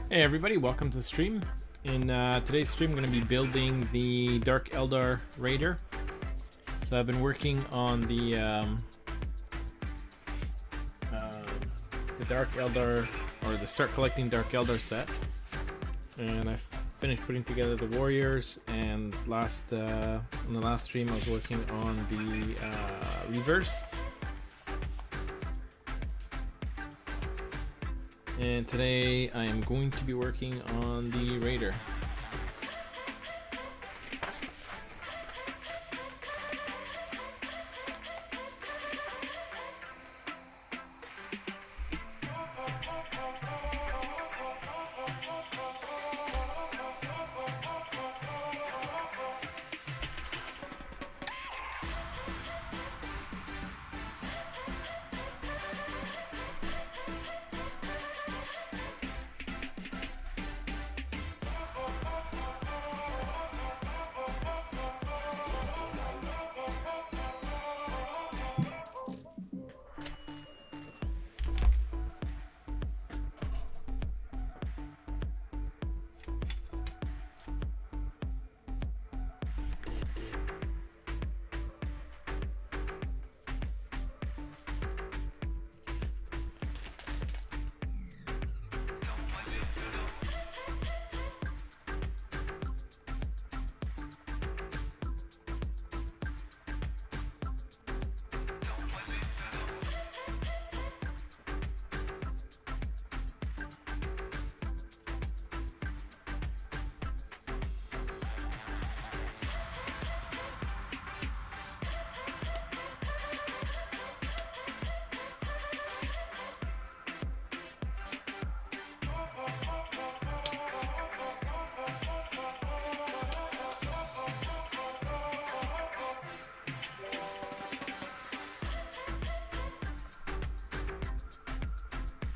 Hey everybody, welcome to the stream. In today's stream, I'm going to be building the Dark Eldar Raider. So I've been working on the Dark Eldar, or the Start Collecting Dark Eldar set. And I've finished putting together the warriors, and in the last stream I was working on the Reavers. And today I am going to be working on the Raider.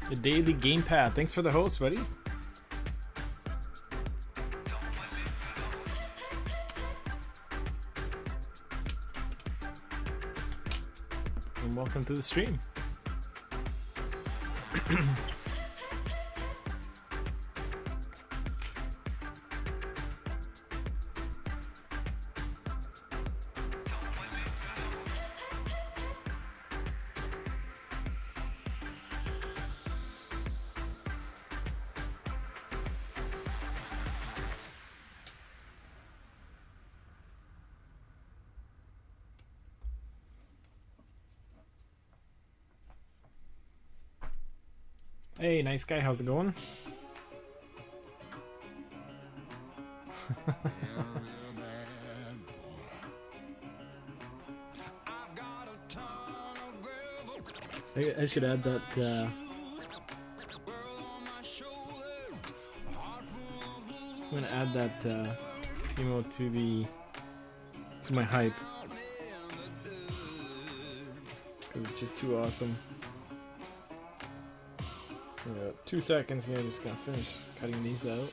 The Daily Gamepad. Thanks for the host, buddy. And welcome to the stream. Hey, nice guy, how's it going? I should add that I'm gonna add that emote to my hype, because it's just too awesome. 2 seconds here, I'm just gonna finish cutting these out.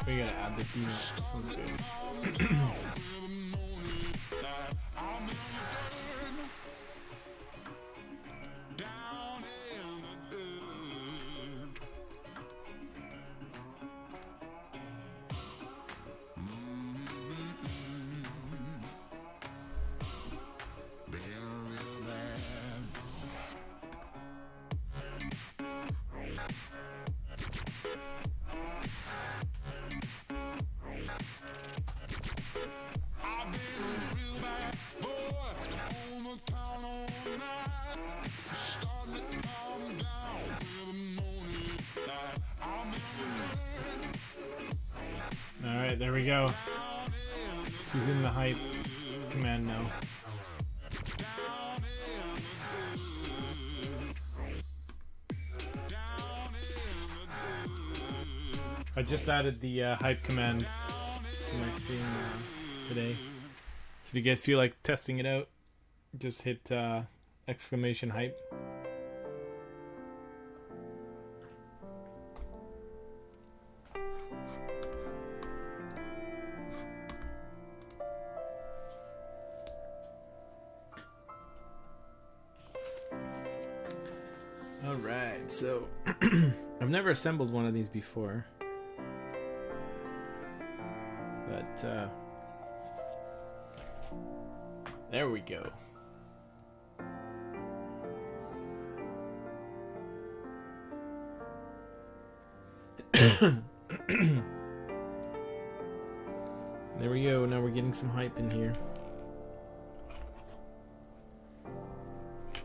We gotta add this emote. This one's good. Alright, there we go. He's in the hype command now. I just added the hype command to my stream today. So if you guys feel like testing it out, just hit exclamation hype. Alright, so I've never assembled one of these before. But there we go. There we go, now we're getting some hype in here.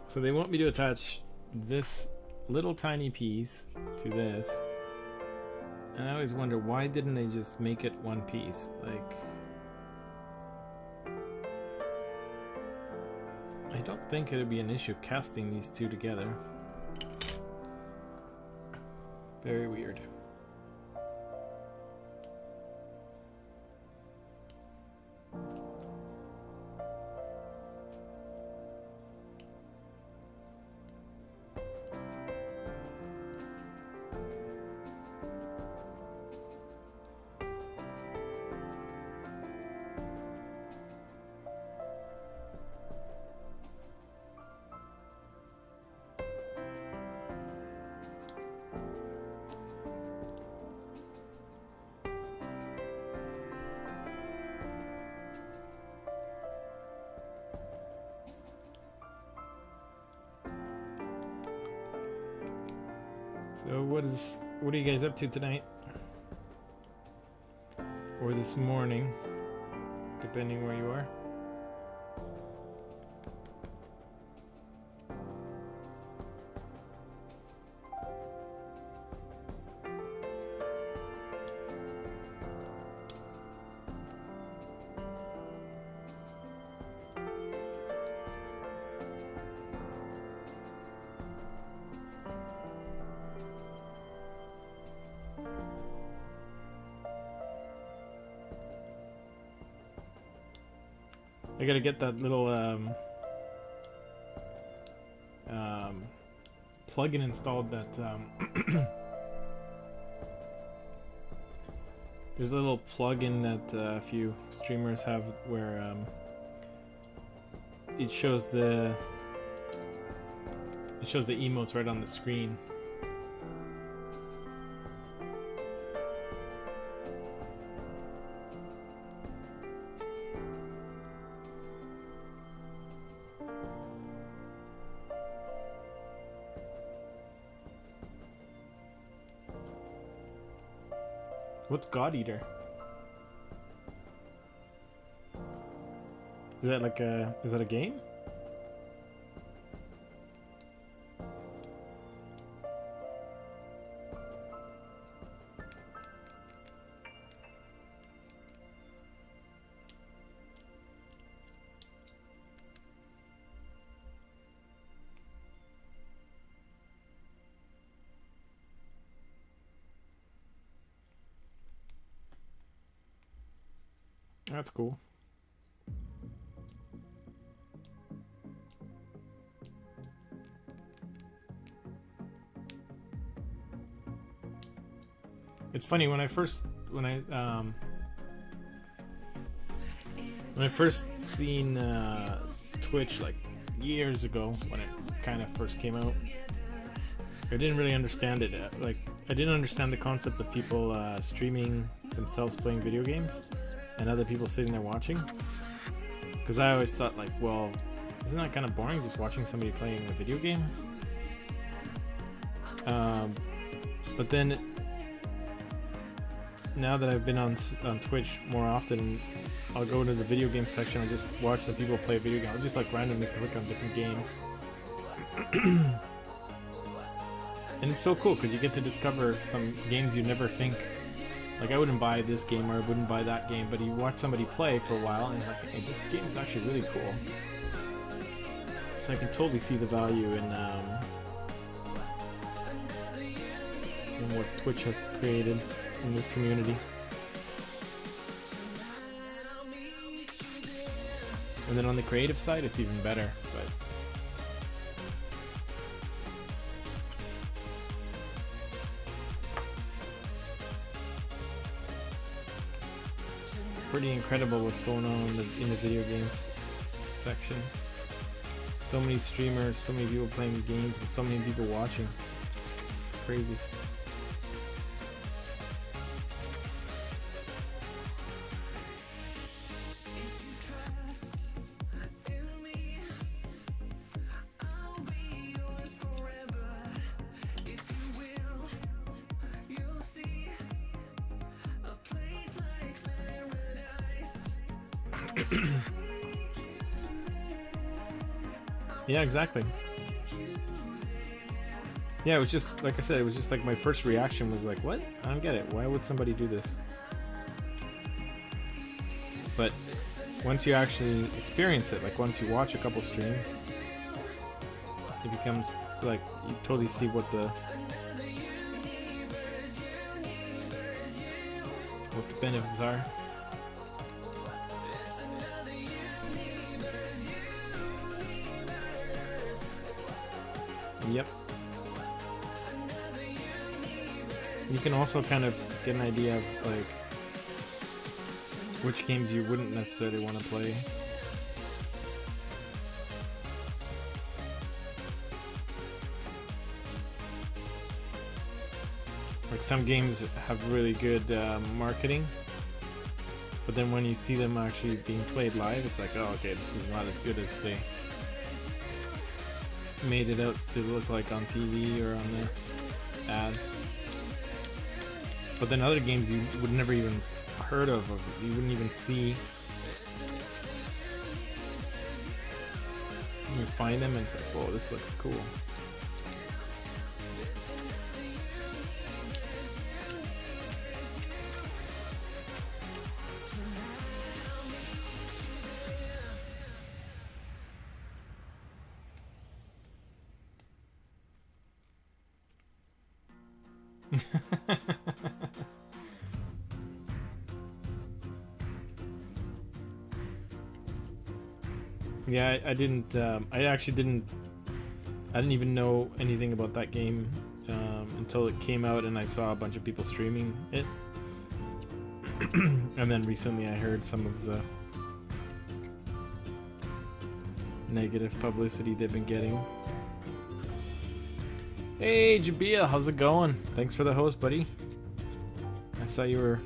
So they want me to attach this little tiny piece to this. And I always wonder, why didn't they just make it one piece? Like, I don't think it would be an issue casting these two together. Very weird. So what are you guys up to tonight? Or this morning, depending where you are? I gotta get that little plugin installed that there's a little plugin that a few streamers have where it shows the emotes right on the screen. What's God Eater? Is that like is that a game? That's cool. It's funny when I first seen Twitch like years ago when it kind of first came out, I didn't really understand it. Like, I didn't understand the concept of people streaming themselves playing video games and other people sitting there watching, because I always thought, like, well, isn't that kind of boring just watching somebody playing a video game? But then now that I've been on Twitch more often, I'll go to the video game section and just watch some people play a video game. I'll just like randomly click on different games. And it's so cool because you get to discover some games you never think, like, I wouldn't buy this game or I wouldn't buy that game, but you watch somebody play for a while and you're like, hey, this game is actually really cool. So I can totally see the value in what Twitch has created in this community. And then on the creative side, it's even better. But pretty incredible what's going on in the video games section. So many streamers, so many people playing the games, and so many people watching. It's crazy. Yeah, exactly. Yeah, it was just, like I said, it was just like my first reaction was like, what? I don't get it. Why would somebody do this? But once you actually experience it, like once you watch a couple streams, it becomes like you totally see what the benefits are. Yep. You can also kind of get an idea of like which games you wouldn't necessarily want to play. Like some games have really good marketing, but then when you see them actually being played live, it's like, oh, okay, this is not as good as they made it out to look like on TV or on the ads. But then other games you would never even heard of, or you wouldn't even see. You find them and it's like, whoa, this looks cool. Yeah, I didn't. I actually didn't. I didn't even know anything about that game until it came out, and I saw a bunch of people streaming it. And then recently, I heard some of the negative publicity they've been getting. Hey, Jabia, how's it going? Thanks for the host, buddy. I saw you were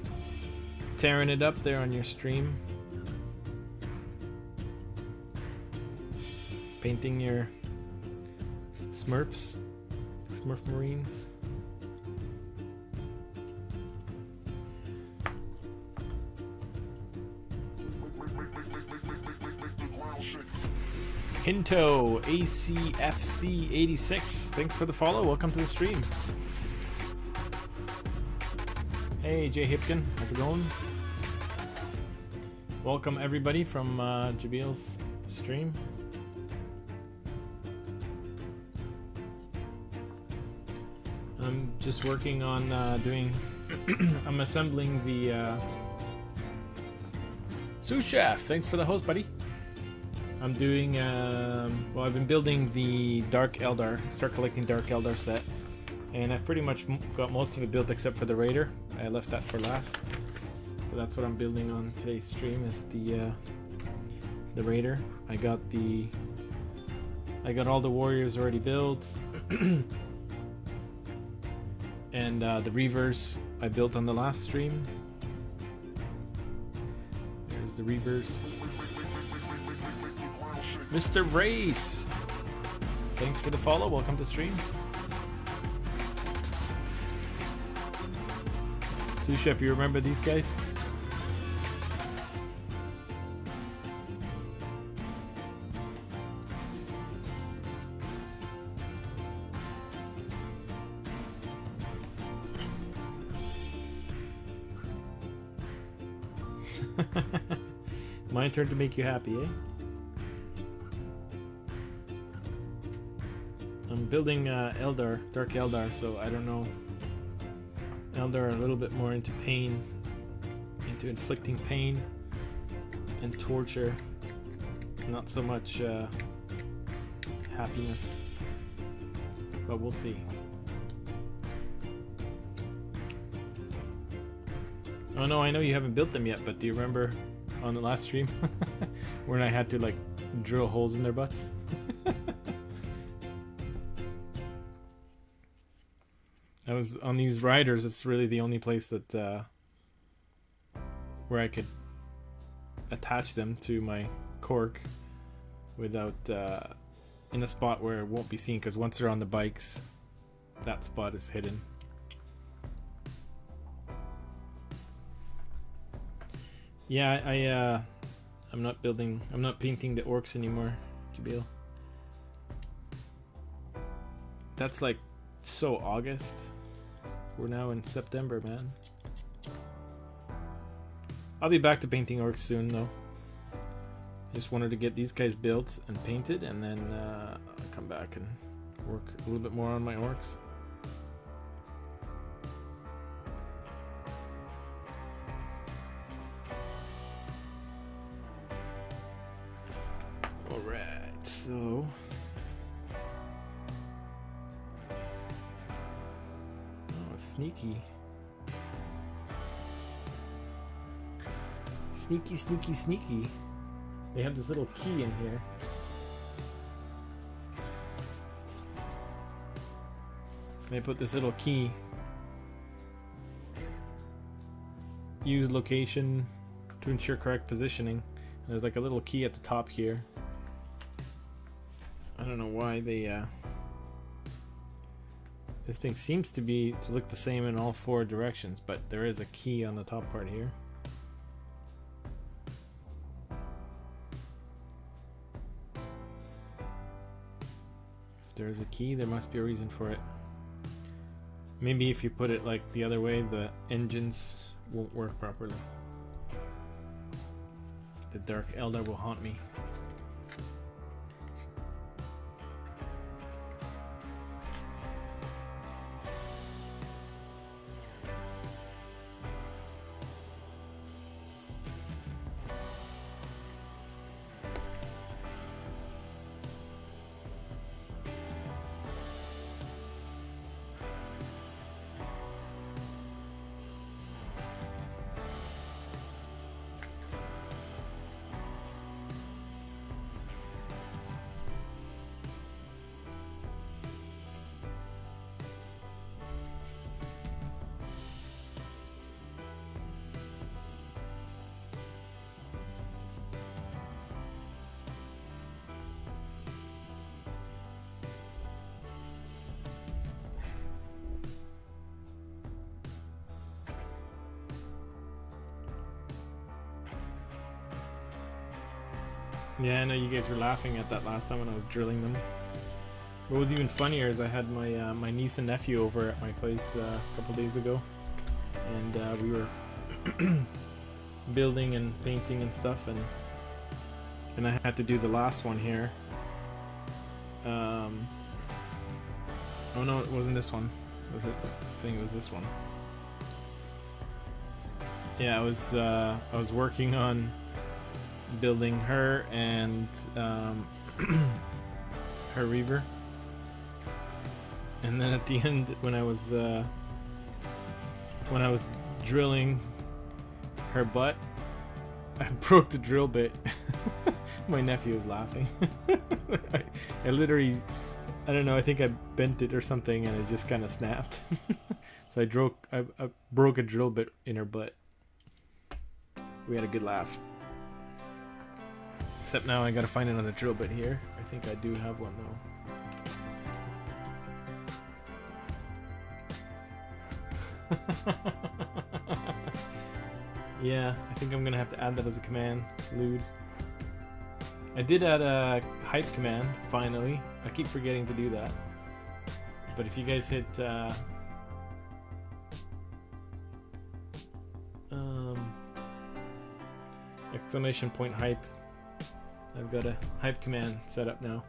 tearing it up there on your stream. Painting your Smurf Marines. Hinto ACFC 86. Thanks for the follow. Welcome to the stream. Hey, Jay Hipkin, how's it going? Welcome everybody from Jabil's stream. I'm just working on doing. I'm assembling the sous chef. Thanks for the host, buddy. I'm doing. Well, I've been building the Dark Eldar. Start collecting Dark Eldar set, and I've pretty much got most of it built except for the Raider. I left that for last, so that's what I'm building on today's stream. Is the Raider. I got all the warriors already built. And the Reavers I built on the last stream. There's the Reavers. Mr. Race! Thanks for the follow, welcome to stream. Sous Chef, you remember these guys? My turn to make you happy, eh? I'm building Eldar, Dark Eldar, so I don't know. Eldar are a little bit more into pain, into inflicting pain and torture, not so much happiness, but we'll see. Oh no, I know you haven't built them yet, but do you remember on the last stream when I had to like drill holes in their butts? I was on these riders. It's really the only place that where I could attach them to my cork without in a spot where it won't be seen, because once they're on the bikes, that spot is hidden. Yeah, I'm not painting the orcs anymore, Jabil. That's like so August. We're now in September, man. I'll be back to painting orcs soon, though. Just wanted to get these guys built and painted, and then I'll come back and work a little bit more on my orcs. Alright, so... Oh, sneaky. Sneaky, sneaky, sneaky. They have this little key in here. They put this little key. Use location to ensure correct positioning. And there's like a little key at the top here. I don't know why they this thing seems to look the same in all four directions, but there is a key on the top part here. If there's a key, there must be a reason for it. Maybe if you put it like the other way, the engines won't work properly. The Dark Eldar will haunt me. Yeah, I know you guys were laughing at that last time when I was drilling them. What was even funnier is I had my my niece and nephew over at my place a couple days ago, and we were building and painting and stuff, and I had to do the last one here. Oh no, it wasn't this one. Was it? I think it was this one. Yeah, I was working on building her and her Reaver, and then at the end when I was drilling her butt, I broke the drill bit. My nephew was laughing. I literally, I don't know, I think I bent it or something and it just kind of snapped. So I broke a drill bit in her butt. We had a good laugh. Except now I gotta find another drill bit here. I think I do have one though. Yeah, I think I'm gonna have to add that as a command. Lewd. I did add a hype command, finally. I keep forgetting to do that. But if you guys hit exclamation point hype, I've got a hype command set up now.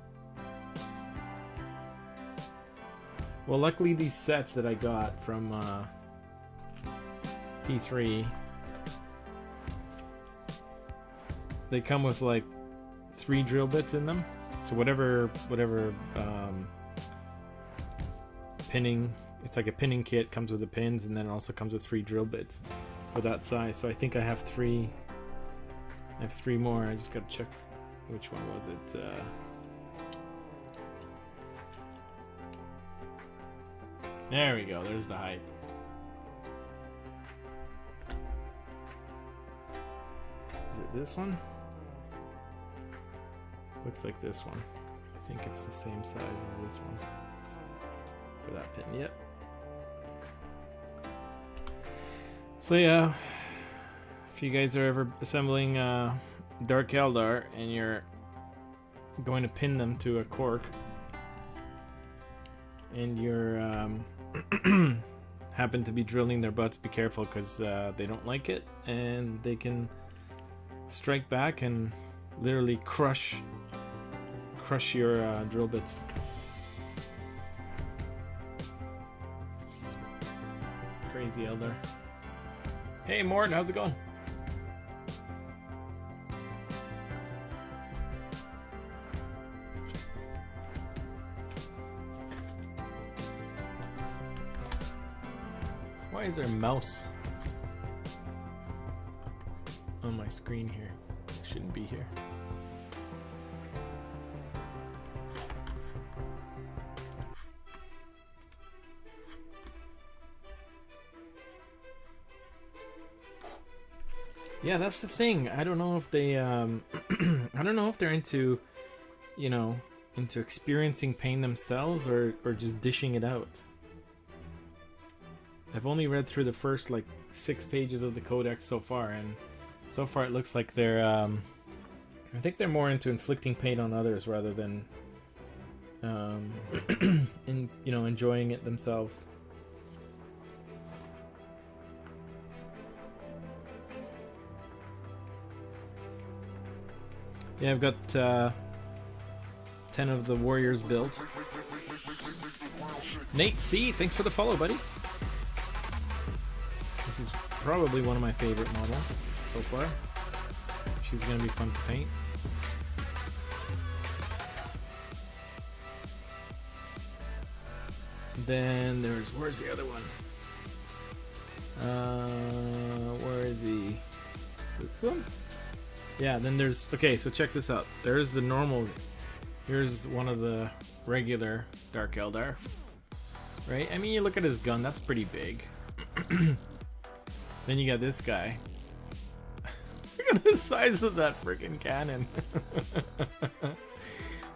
Well, luckily these sets that I got from P3, they come with like 3 drill bits in them. So whatever pinning, it's like a pinning kit, comes with the pins, and then it also comes with 3 drill bits for that size. So I think I have 3. I have 3 more. I just gotta check which one was it. There we go, there's the height. Is it this one? Looks like this one. I think it's the same size as this one. For that pin, yep. So yeah, if you guys are ever assembling Dark Eldar and you're going to pin them to a cork and you're happen to be drilling their butts, be careful, because they don't like it and they can strike back and literally crush your drill bits. Crazy Eldar. Hey Mort, how's it going? Why is there a mouse on my screen here? It shouldn't be here. Yeah, that's the thing. I don't know if they I don't know if they're into, you know, into experiencing pain themselves or just dishing it out. I've only read through the first like 6 pages of the codex so far, and so far it looks like they're I think they're more into inflicting pain on others rather than enjoying it themselves. Yeah, I've got 10 of the warriors built. Nate C, thanks for the follow, buddy. This is probably one of my favorite models so far. She's gonna be fun to paint. Then there's, where's the other one? Where is he? This one? Yeah, then there's, okay, so check this out. There's the normal, here's one of the regular Dark Eldar, right? I mean, you look at his gun, that's pretty big. Then you got this guy. Look at the size of that freaking cannon.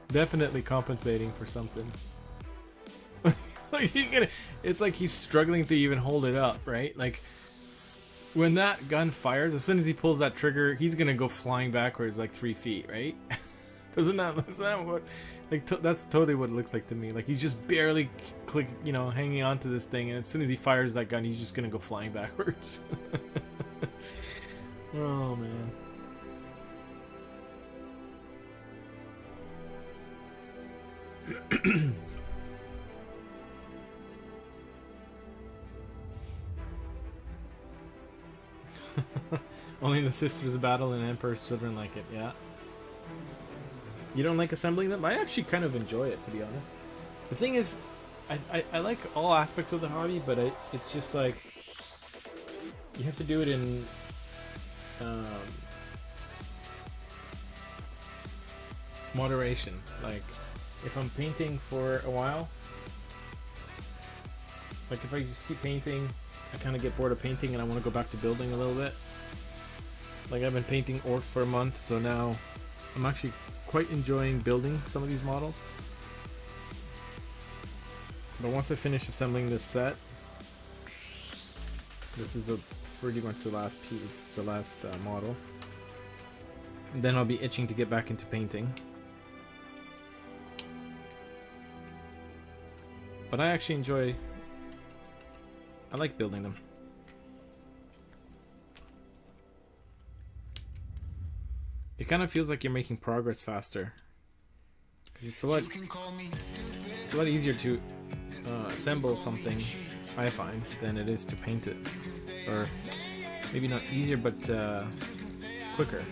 Definitely compensating for something. Like, it's like he's struggling to even hold it up, right? Like, when that gun fires, as soon as he pulls that trigger, he's gonna go flying backwards like 3 feet, right? Isn't that what? Like, that's totally what it looks like to me. Like, he's just barely hanging on to this thing, and as soon as he fires that gun, he's just gonna go flying backwards. Oh man. Only the sisters battle and Emperor's children like it, yeah. You don't like assembling them? I actually kind of enjoy it, to be honest. The thing is, I like all aspects of the hobby, but it's just like, you have to do it in moderation. Like, if I'm painting for a while, like if I just keep painting, I kind of get bored of painting and I want to go back to building a little bit. Like, I've been painting orcs for a month, so now I'm actually quite enjoying building some of these models. But once I finish assembling this set, this is pretty much the last piece, the last model. And then I'll be itching to get back into painting. But I actually enjoy, I like building them. It kind of feels like you're making progress faster. It's a lot easier to assemble something, I find, than it is to paint it. Or maybe not easier, but quicker.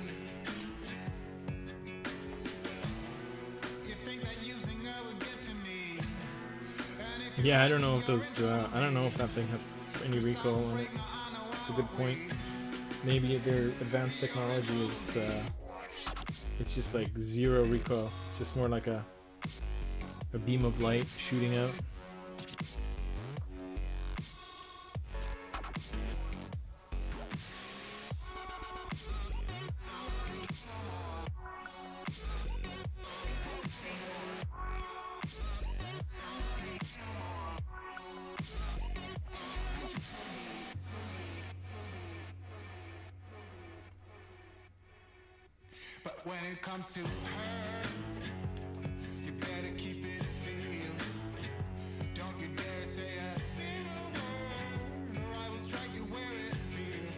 Yeah, I don't know if those. I don't know if that thing has any recoil on it. It's a good point. Maybe their advanced technology is. It's just like 0 recoil. It's just more like a beam of light shooting out. But when it comes to her, you better keep it sealed. Don't you dare say a single word, or I will strike you where it feels.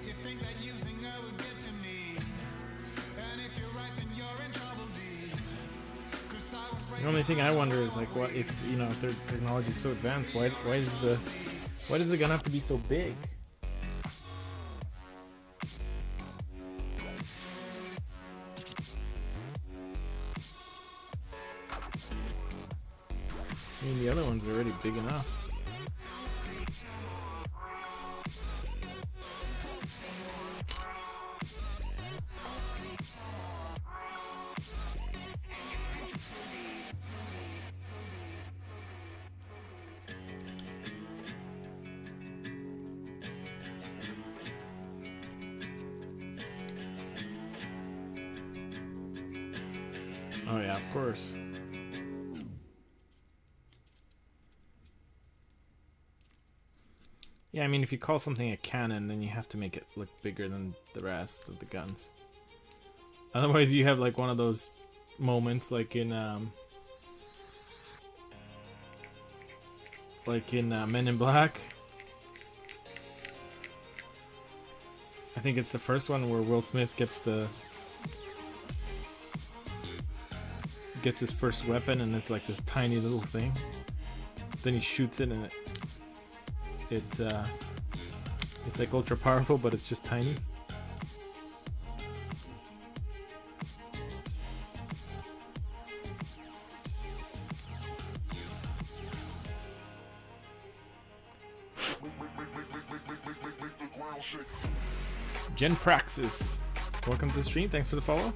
You think that using her would get to me, and if you're right, then you're in trouble, D. 'Cause I will break The only thing I wonder is like, what if, you know, if their technology is so advanced, why does the gun have to be so big? I mean, the other one's already big enough. Oh yeah, of course. Yeah, I mean, if you call something a cannon, then you have to make it look bigger than the rest of the guns. Otherwise, you have like one of those moments, like in Men in Black. I think it's the first one where Will Smith gets his first weapon, and it's like this tiny little thing. Then he shoots it, and it's like ultra powerful, but it's just tiny. Jen Praxis, welcome to the stream. Thanks for the follow.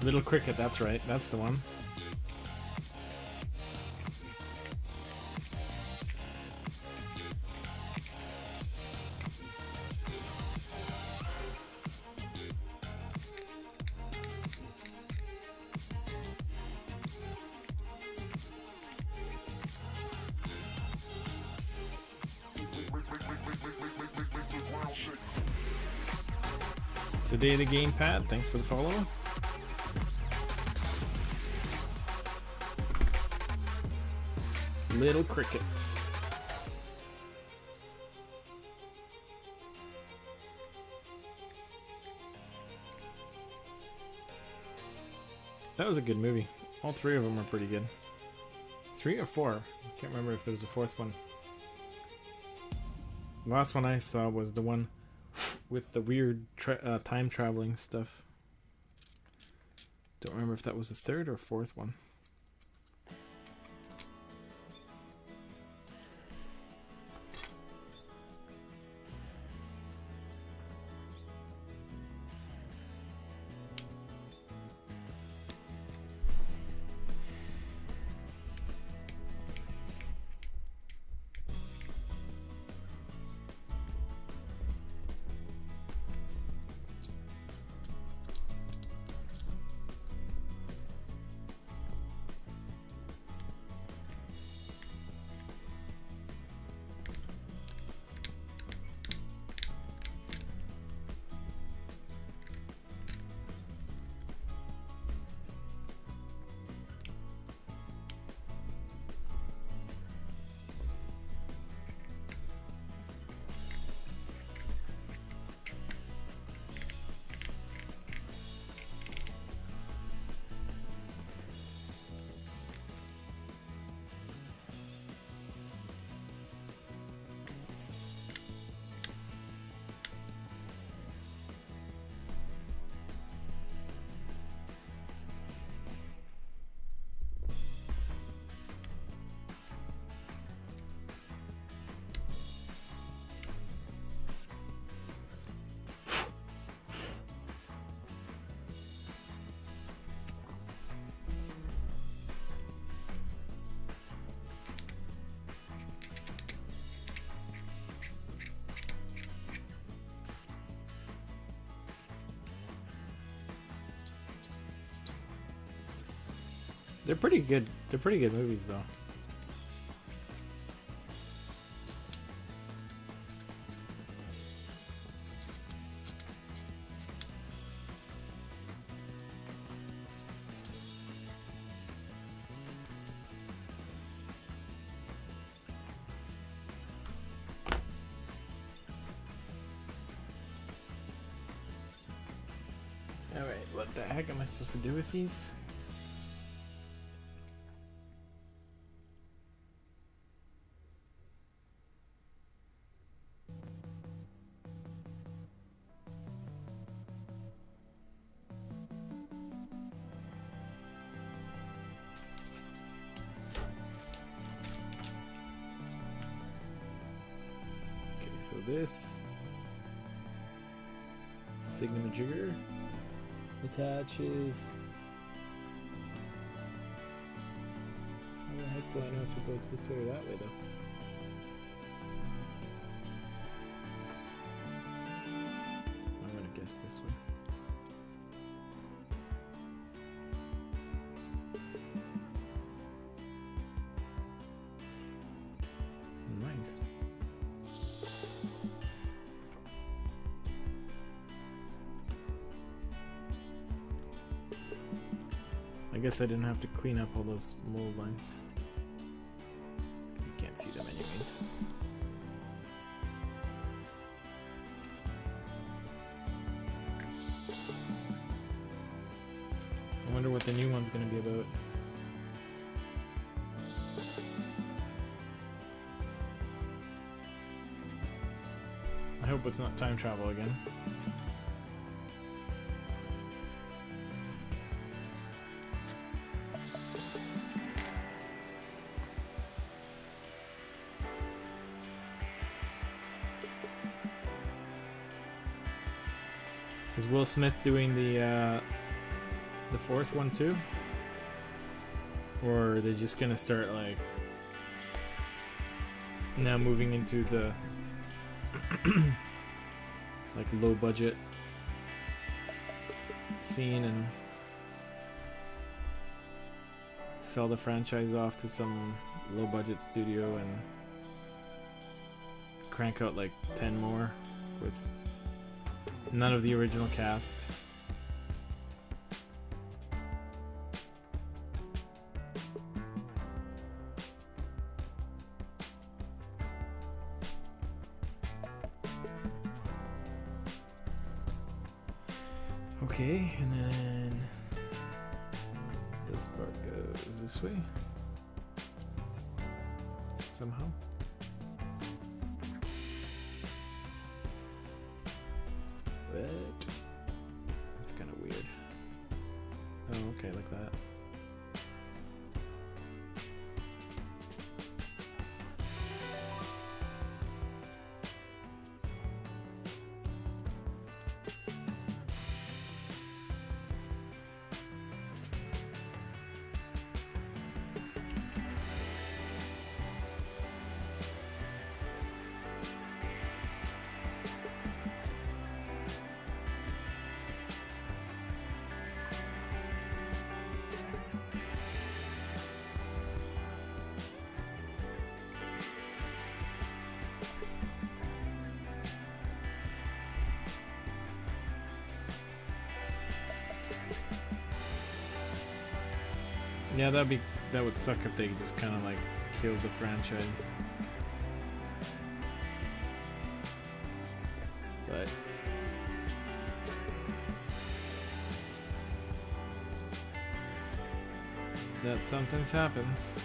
Little Cricket, that's right. That's the one. The Day of the Gamepad, thanks for the follow. Little Cricket. That was a good movie. All three of them are pretty good. 3 or 4? I can't remember if there was a 4th one. The last one I saw was the one with the weird time traveling stuff. Don't remember if that was the 3rd or 4th one. They're pretty good. They're pretty good movies, though. Alright, what the heck am I supposed to do with these? Okay, so this thingamajigger attaches. How the heck do I know if it goes this way or that way, though? I'm gonna guess this way. Nice. I guess I didn't have to clean up all those mold lines. You can't see them anyways. I wonder what the new one's gonna be about. I hope it's not time travel again. Is Will Smith doing the fourth one too? Or are they just gonna start like now moving into the like low budget scene and sell the franchise off to some low budget studio and crank out like 10 more with none of the original cast? Okay, and then this part goes this way somehow. But that's kind of weird. Oh, okay, like that. Yeah, that would suck if they just kind of like killed the franchise. But that sometimes happens.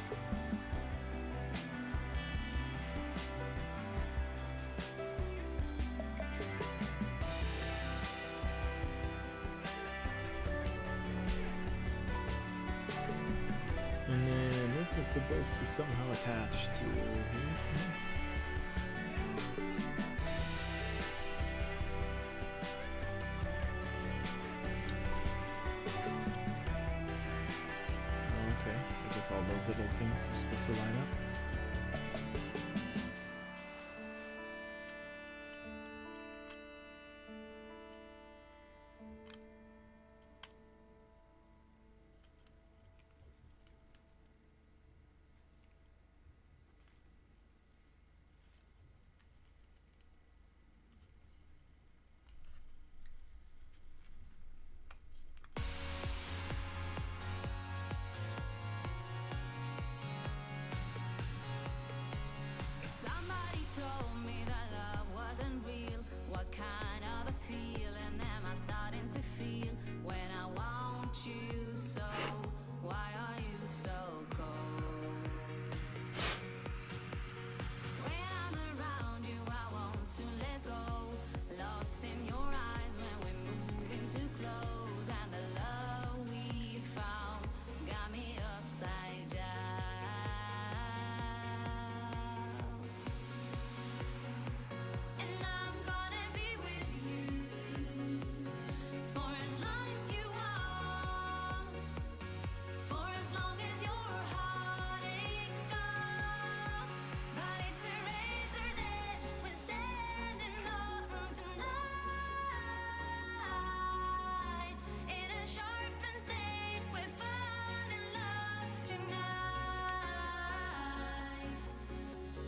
And then this is supposed to somehow attach to here somehow. Okay, I guess all those little things are supposed to line up. told me that love wasn't real. What kind of a feeling am I starting to feel when I want you so? Why are you so cold? When I'm around you, I want to let go. Lost in your eyes when we're moving too close, and the love we found got me upside down. And I'm gonna be with you for as long as you want, for as long as your heartaches gone. But it's a razor's edge we're standing on tonight. In a sharpened state, we're falling in love tonight.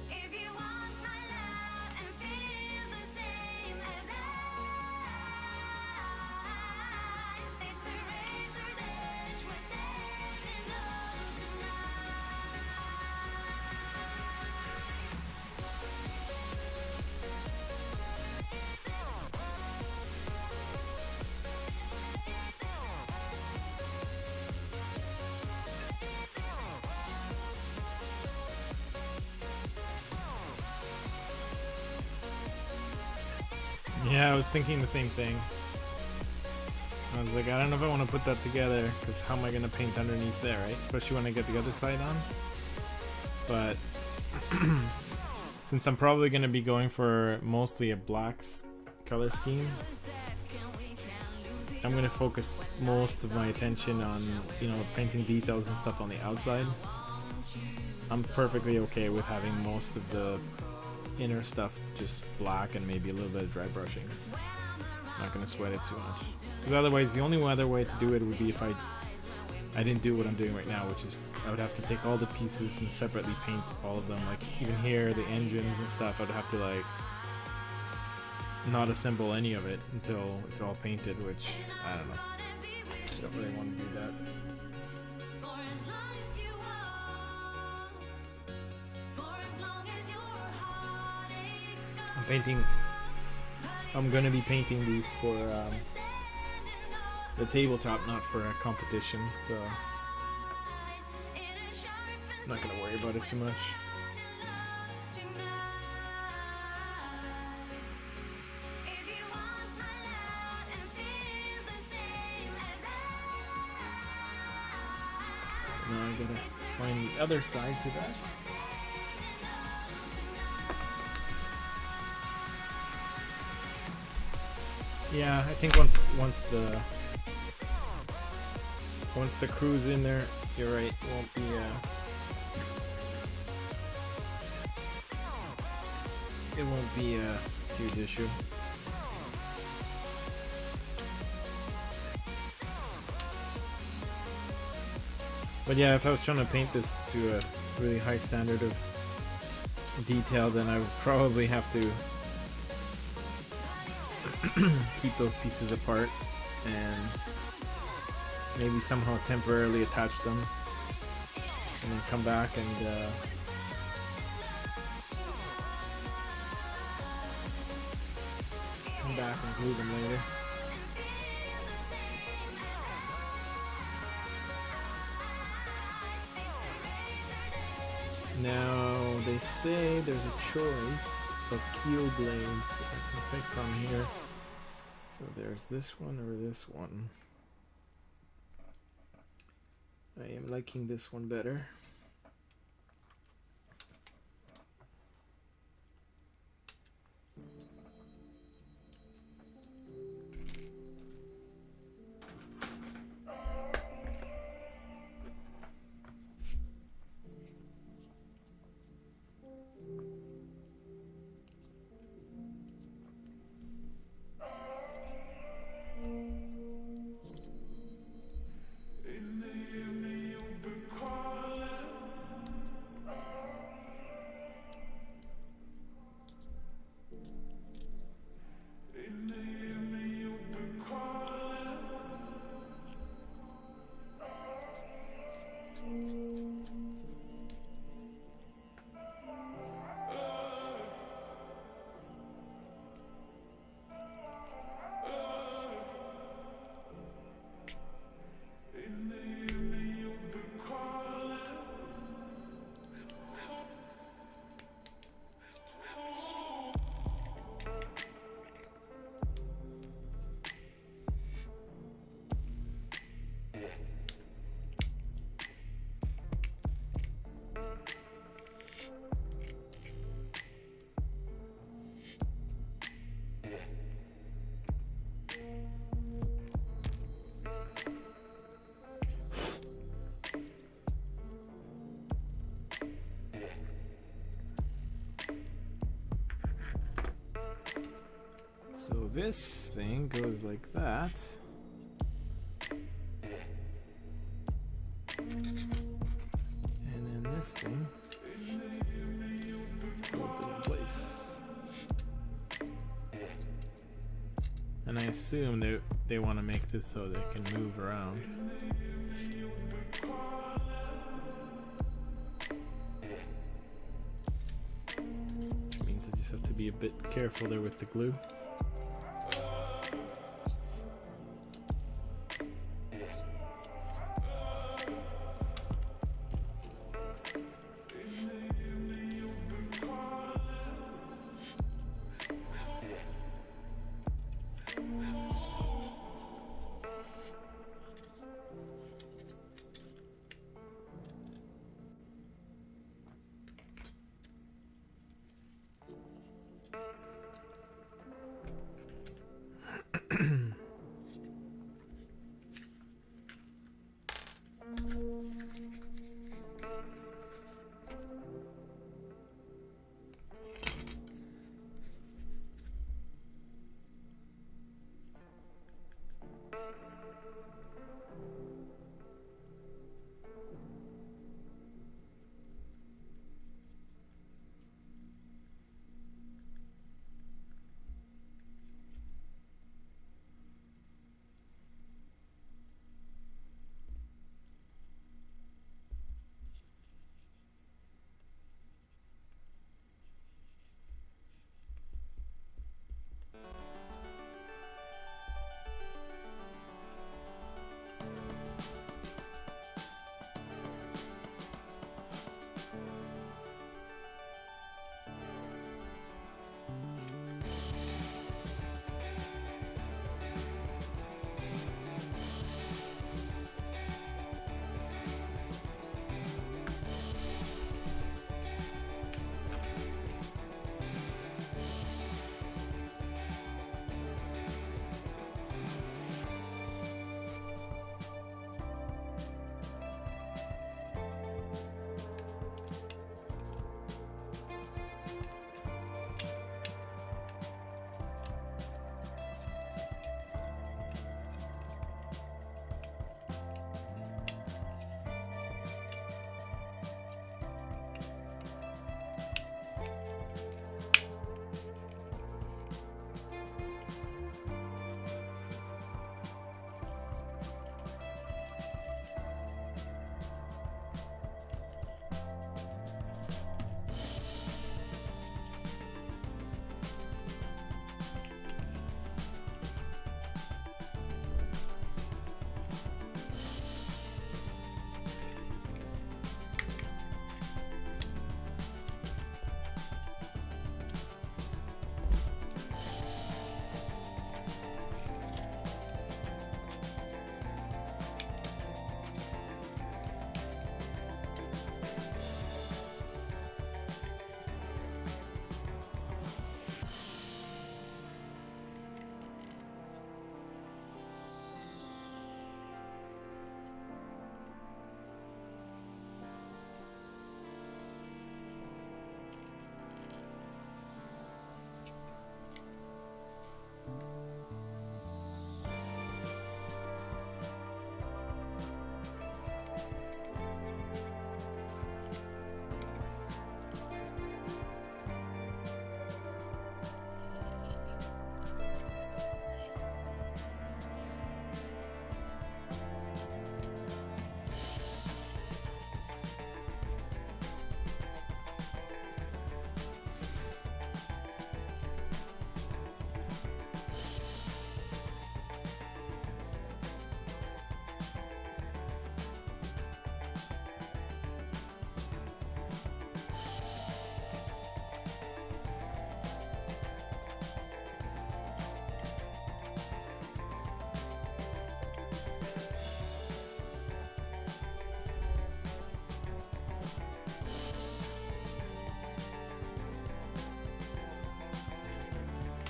If you want my love and feel the same as it's a razor's edge we're standing on Yeah, I was thinking the same thing. I was like, I don't know if I want to put that together, because how am I going to paint underneath there, right? Especially when I get the other side on. But since I'm probably going to be going for mostly a black color scheme, I'm going to focus most of my attention on, you know, painting details and stuff on the outside. I'm perfectly okay with having most of the inner stuff just black and maybe a little bit of dry brushing. Not gonna sweat it too much, because otherwise the only other way to do it would be if I didn't do what I'm doing right now, which is I would have to take all the pieces and separately paint all of them. Like even here, the engines and stuff, I'd have to like not assemble any of it until it's all painted, which I don't know. I don't really want to do that. for as long as you want, for as long as your heartaches gone. I'm gonna be painting these for the tabletop, not for a competition, so I'm not gonna worry about it too much. So now I gotta find the other side to that. Yeah, I think once the crew's in there, you're right. It won't be a huge issue. But yeah, if I was trying to paint this to a really high standard of detail, then I would probably have to keep those pieces apart and maybe somehow temporarily attach them and then come back and glue them later. Now they say there's a choice of keel blades that I can pick from here. So there's this one or this one. I am liking this one better. In the evening you'll be calling. So this thing goes like that. And then this thing folds it in place. And I assume they want to make this so they can move around. Which means I just have to be a bit careful there with the glue.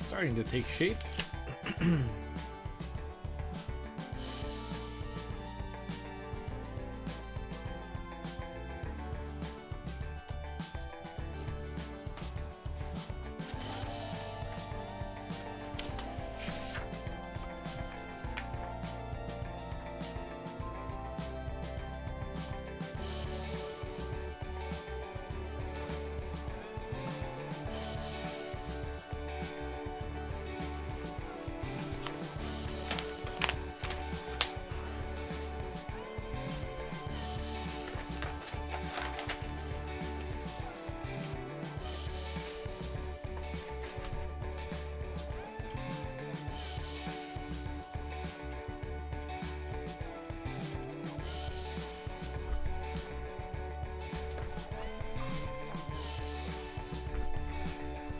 Starting to take shape.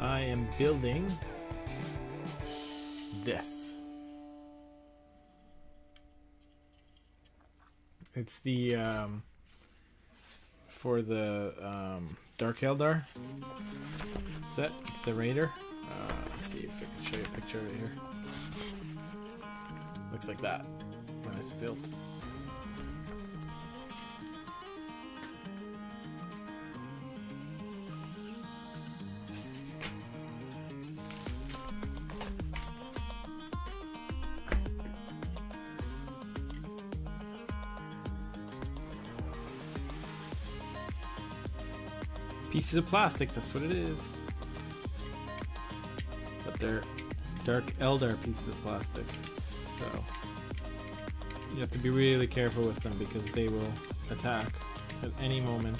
I am building this. It's the for the Dark Eldar set. It's the Raider. Let's see if I can show you a picture of it here. Looks like that when it's built. Pieces of plastic, that's what it is. But they're Dark Eldar pieces of plastic. So you have to be really careful with them because they will attack at any moment.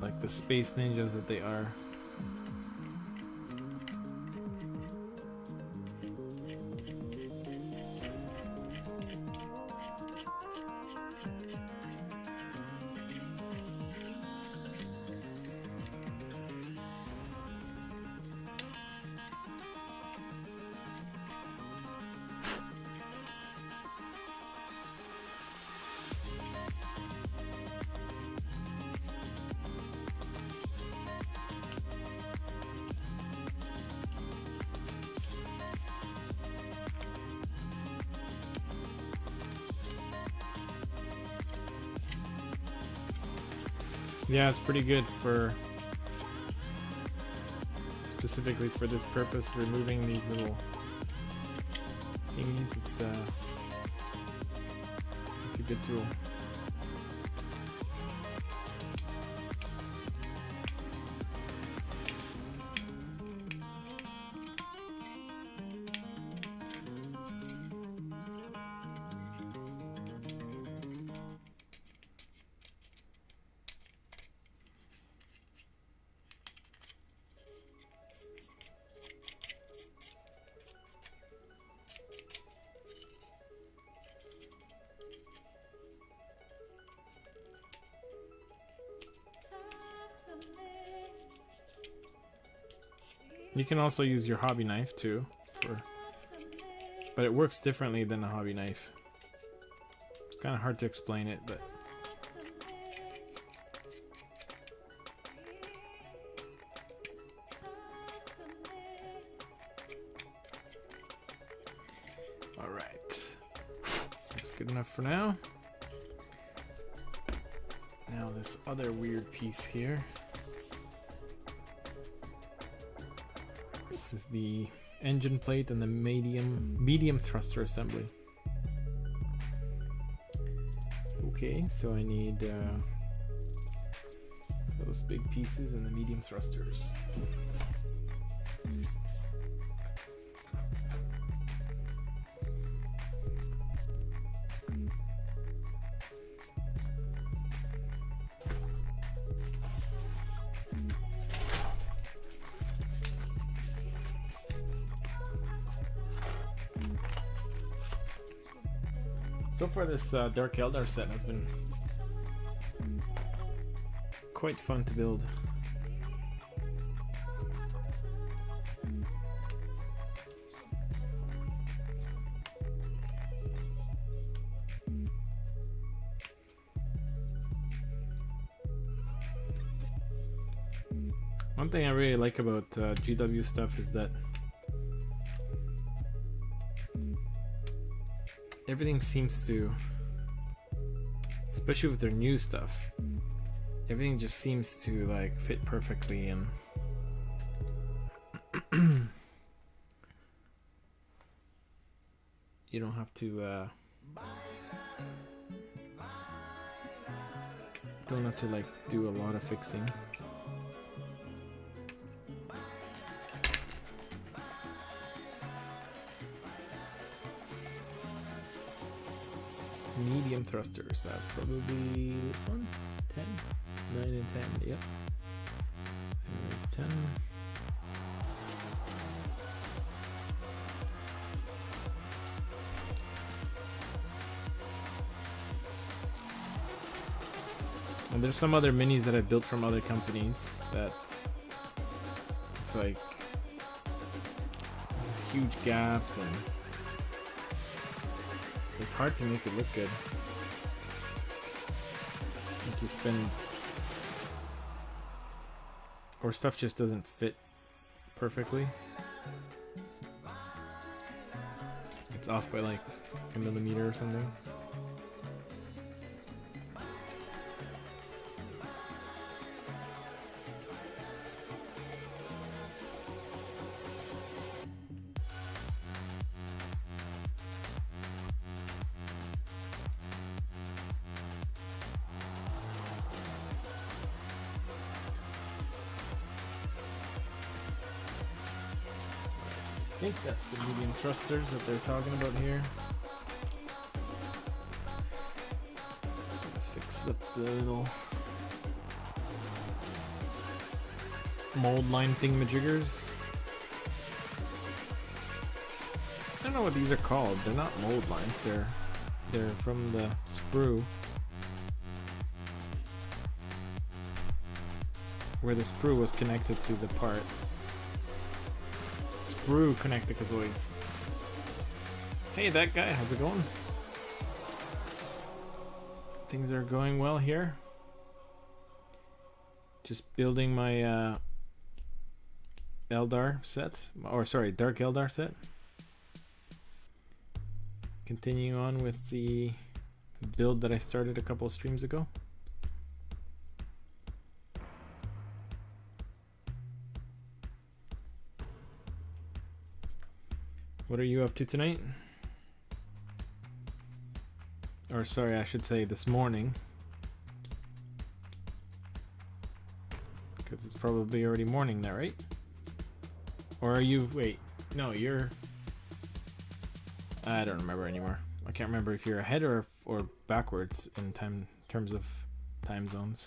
Like the space ninjas that they are. Yeah, it's pretty good for specifically for this purpose, removing these little thingies. It's a good tool. You can also use your hobby knife too, but it works differently than a hobby knife. It's kind of hard to explain it, but all right, that's good enough for now. Now this other weird piece here. This is the engine plate and the medium thruster assembly. Okay, so I need those big pieces and the medium thrusters. So far this Dark Eldar set has been quite fun to build. One thing I really like about GW stuff is that everything seems to, especially with their new stuff, everything just seems to like fit perfectly, and you don't have to like do a lot of fixing. Medium thrusters, that's probably this one. 10, 9 and 10, yep. There's 10. And there's some other minis that I built from other companies that it's like there's huge gaps and it's hard to make it look good. Like you spend, or stuff just doesn't fit perfectly. It's off by like a millimeter or something. I think that's the medium thrusters that they're talking about here. Fix up the little mold line thingamajiggers. I don't know what these are called. They're not mold lines. They're from the sprue, where the sprue was connected to the part. Sprue connecticozoids. Hey, that guy, how's it going? Things are going well here. Just building my Eldar set, or sorry, Dark Eldar set. Continuing on with the build that I started a couple of streams ago. What are you up to tonight? Or sorry, I should say this morning. Because it's probably already morning now, right? Or are you, wait, no, you're, I don't remember anymore. I can't remember if you're ahead or backwards in terms of time zones.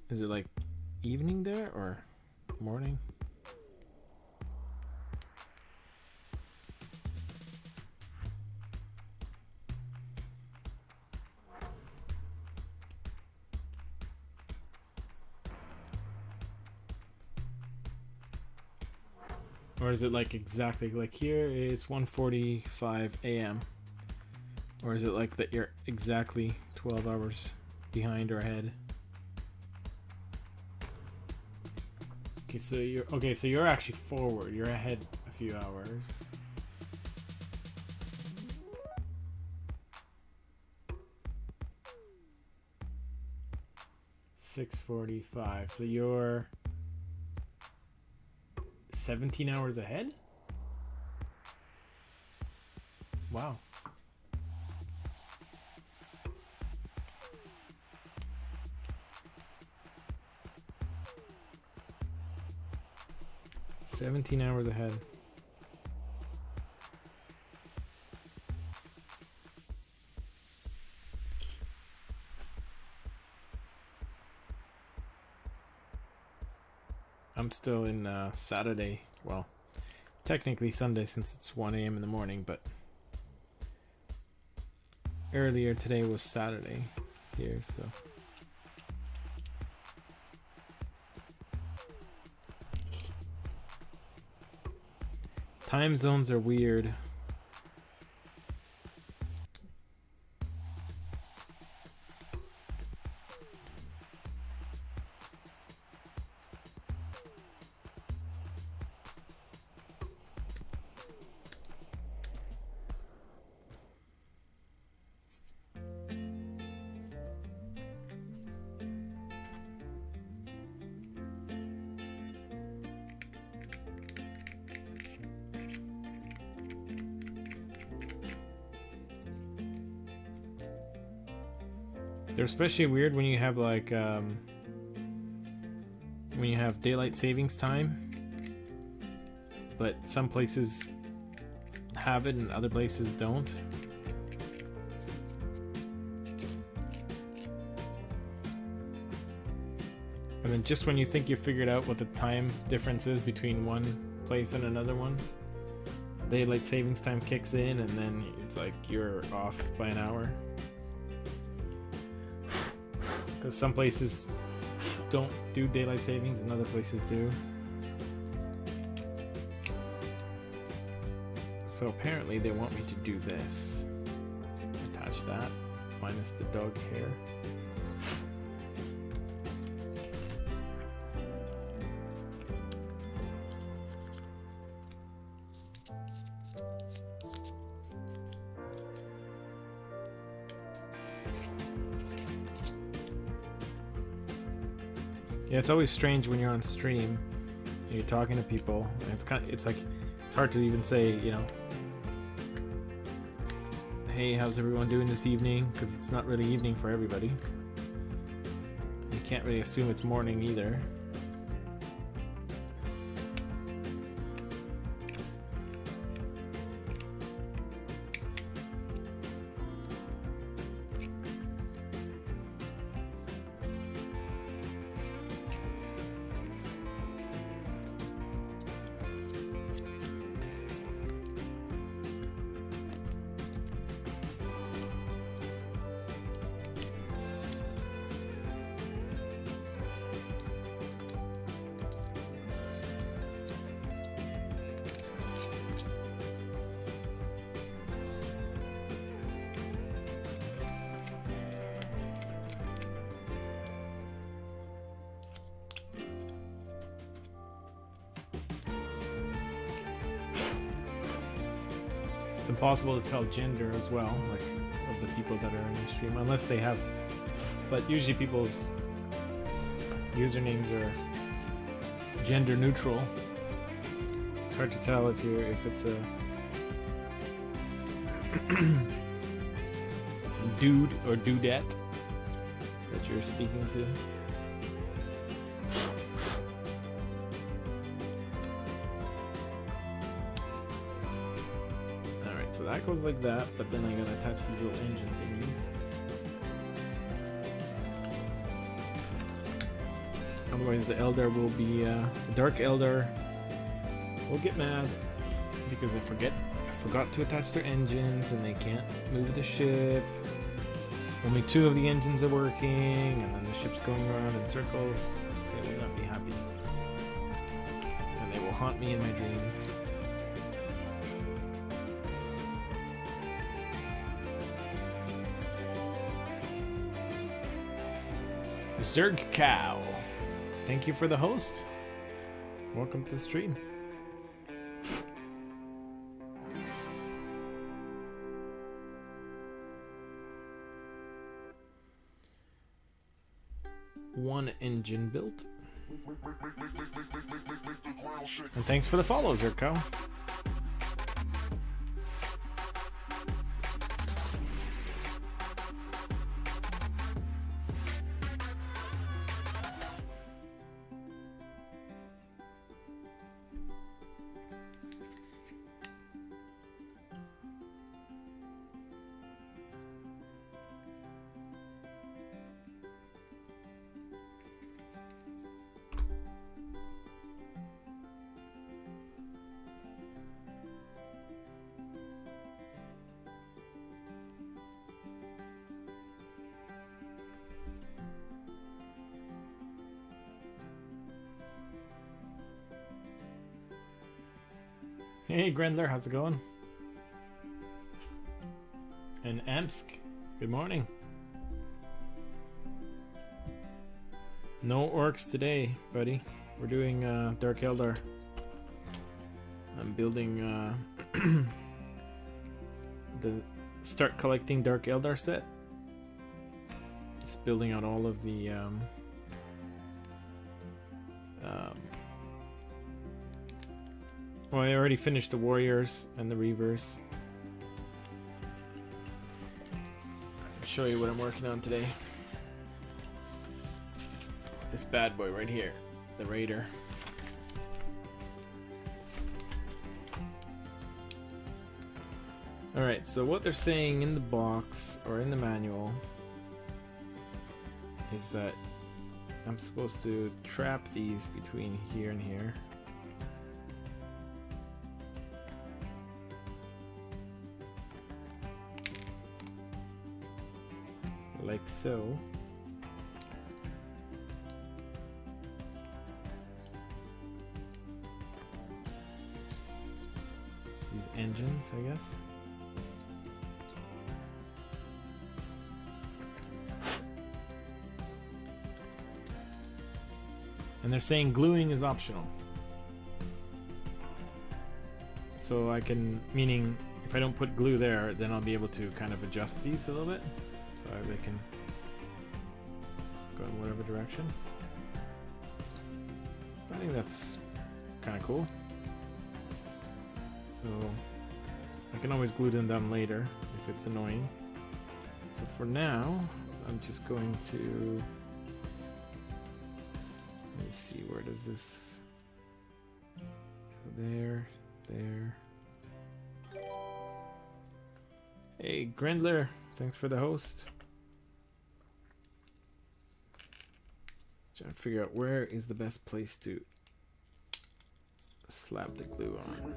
Is it like evening there or morning? Or is it like exactly like here it's 1:45 a.m. Or is it like that you're exactly 12 hours behind or ahead? Okay, so you're actually forward. You're ahead a few hours. $6:45. So you're 17 hours ahead? Wow. "17 hours ahead." I'm still in Saturday. Well, technically Sunday since it's 1 a.m. in the morning, but earlier today was Saturday here, so. Time zones are weird. They're especially weird when you have like when you have daylight savings time, but some places have it and other places don't. And then just when you think you figured out what the time difference is between one place and another one, daylight savings time kicks in and then it's like you're off by an hour. Because some places don't do daylight savings and other places do. So apparently they want me to do this. Attach that, minus the dog hair. Yeah, it's always strange when you're on stream and you're talking to people, and it's hard to even say, you know, hey, how's everyone doing this evening? Because it's not really evening for everybody. You can't really assume it's morning either. It's impossible to tell gender as well, like of the people that are in the stream, unless they have. But usually people's usernames are gender neutral. It's hard to tell if it's a dude or dudette that you're speaking to. So that goes like that, but then I gotta attach these little engine thingies. Otherwise the Eldar will be, the Dark Eldar will get mad because I forgot to attach their engines and they can't move the ship. Only 2 of the engines are working and then the ship's going around in circles. They will not be happy. And they will haunt me in my dreams. Zerg Cow, thank you for the host. Welcome to the stream. One engine built. And thanks for the follow, Zerg Cow. Hey Grendler, how's it going? And Amsk, good morning. No orcs today, buddy. We're doing Dark Eldar. I'm building the Start Collecting Dark Eldar set. Just building out all of the well, I already finished the warriors and the reavers. I'll show you what I'm working on today. This bad boy right here, the raider. Alright, so what they're saying in the box or in the manual is that I'm supposed to trap these between here and here. Like so. engines, I guess. And they're saying gluing is optional. So I can, meaning if I don't put glue there, then I'll be able to kind of adjust these a little bit. So they can go in whatever direction. I think that's kind of cool. So I can always glue them down later if it's annoying. So for now, I'm just going to, let me see, where does this, so there. Hey Grendler, thanks for the host. Trying to figure out where is the best place to slap the glue on.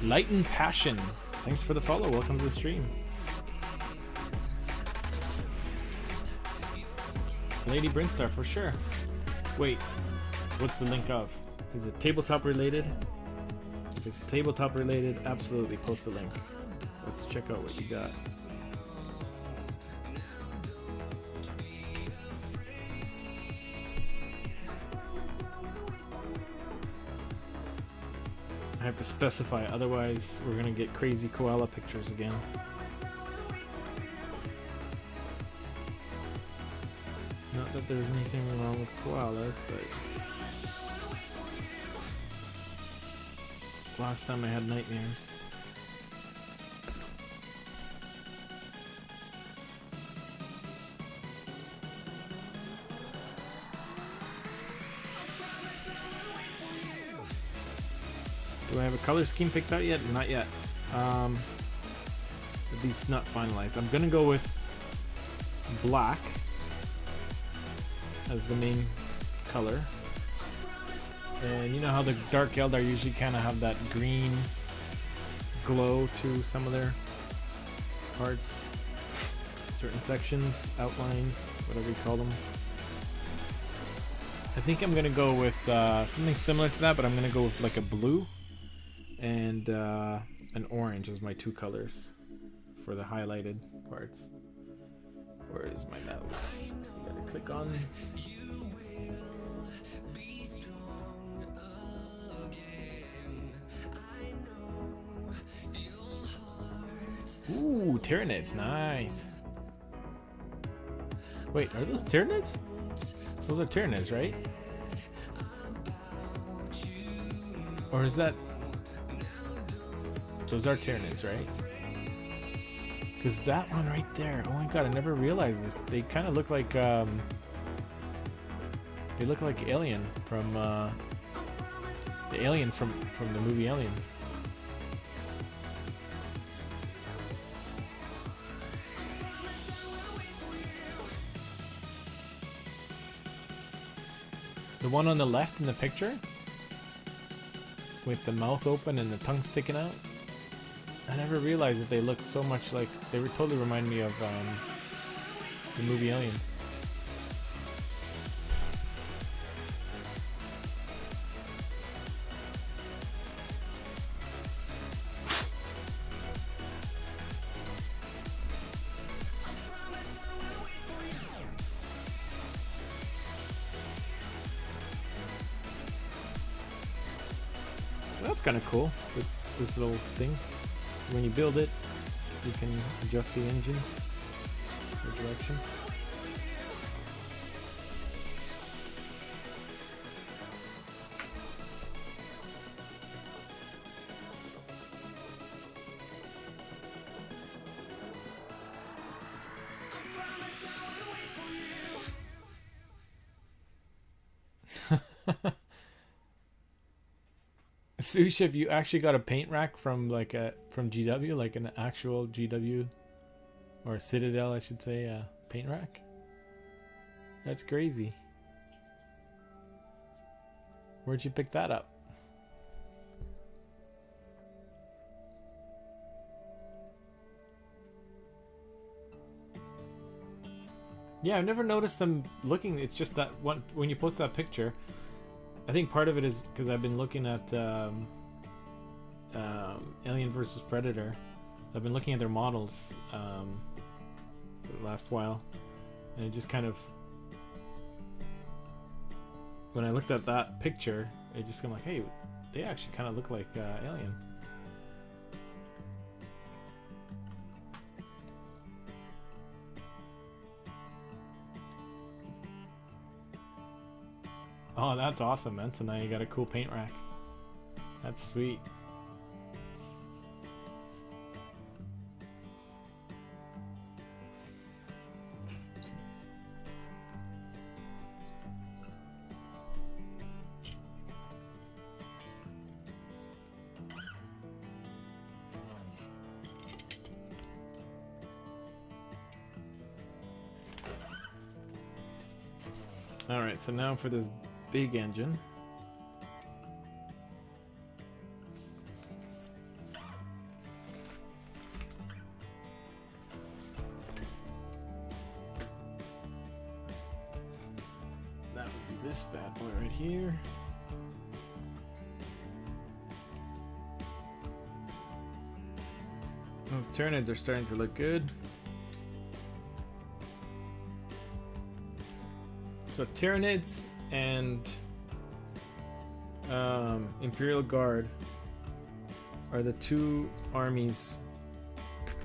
Light and Passion, thanks for the follow, welcome to the stream. Lady Brinstar for sure. Wait, what's the link of? Is it tabletop related? If it's tabletop related, absolutely post a link. Let's check out what you got. I have to specify, otherwise we're gonna get crazy koala pictures again. Not that there's anything wrong with koalas, but last time I had nightmares. Do I have a color scheme picked out yet? Not yet. At least not finalized. I'm gonna go with black as the main color. And you know how the Dark Eldar usually kind of have that green glow to some of their parts, certain sections, outlines, whatever you call them. I think I'm gonna go with something similar to that, but I'm gonna go with like a blue and an orange as my two colors for the highlighted parts. Where is my mouse? Gotta click on. Ooh, Tyranids, nice. Wait, are those Tyranids? Those are Tyranids, right? Or is that... Those are Tyranids, right? Because that one right there, oh my god, I never realized this. They kind of look like, they look like Alien from, the aliens from the movie Aliens. The one on the left in the picture with the mouth open and the tongue sticking out, I never realized that they looked so much like, they were totally remind me of the movie Aliens. Kind of cool, this little thing. When you build it, you can adjust the engines, the direction. Sushif, you actually got a paint rack from like from GW, like an actual GW or Citadel, I should say, paint rack. That's crazy. Where'd you pick that up? Yeah, I've never noticed them looking. It's just that one when you post that picture. I think part of it is because I've been looking at Alien versus Predator. So I've been looking at their models for the last while, and it just kind of, when I looked at that picture, it just, I'm like, hey, they actually kind of look like Alien. Oh, that's awesome, man. So now you got a cool paint rack. That's sweet. Alright, so now for this big engine. That would be this bad boy right here. Those Tyranids are starting to look good. So Tyranids and Imperial Guard are the two armies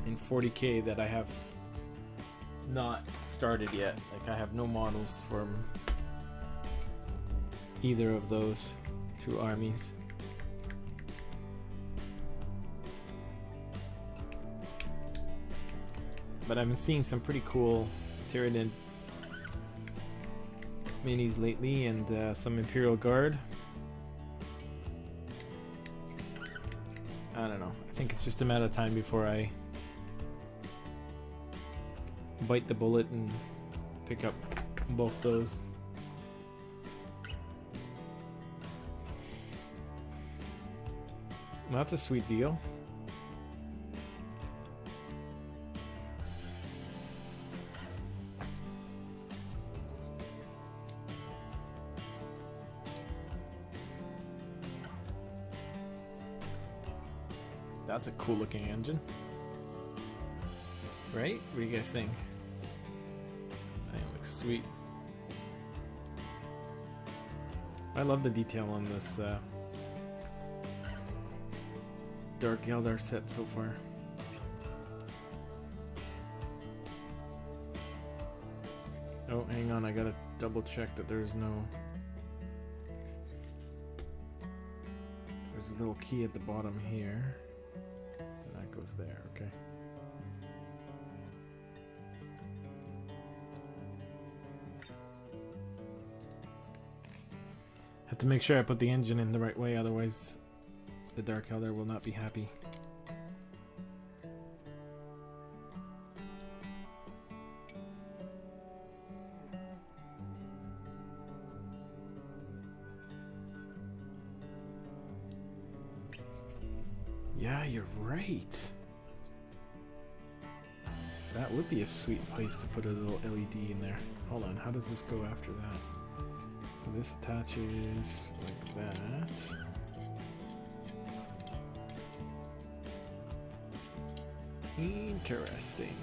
in 40k that I have not started yet. Like, I have no models from either of those two armies. But I've been seeing some pretty cool Tyranid minis lately, and some Imperial Guard. I don't know. I think it's just a matter of time before I bite the bullet and pick up both those. That's a sweet deal. That's a cool looking engine. Right? What do you guys think? I think it looks sweet. I love the detail on this Dark Eldar set so far. Oh, hang on, I gotta double check that there's a little key at the bottom here. That goes there, okay. Have to make sure I put the engine in the right way, otherwise the Dark Eldar will not be happy. Yeah, you're right. That would be a sweet place to put a little LED in there. Hold on, how does this go after that? So this attaches like that. Interesting.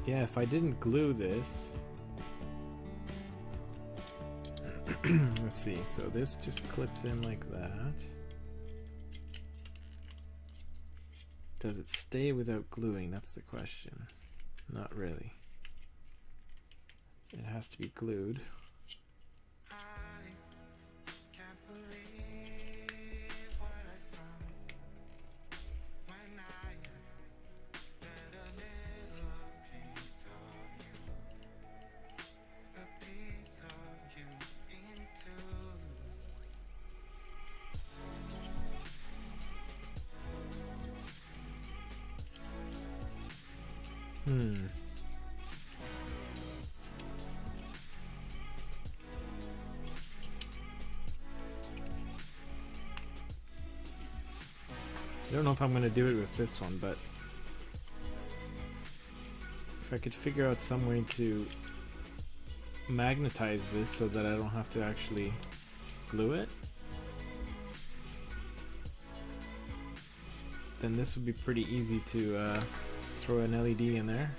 Yeah, if I didn't glue this... Let's see, so this just clips in like that. Does it stay without gluing? That's the question. Not really. It has to be glued. I don't know if I'm going to do it with this one, but I could figure out some way to magnetize this so that I don't have to actually glue it, then this would be pretty easy to throw an LED in there,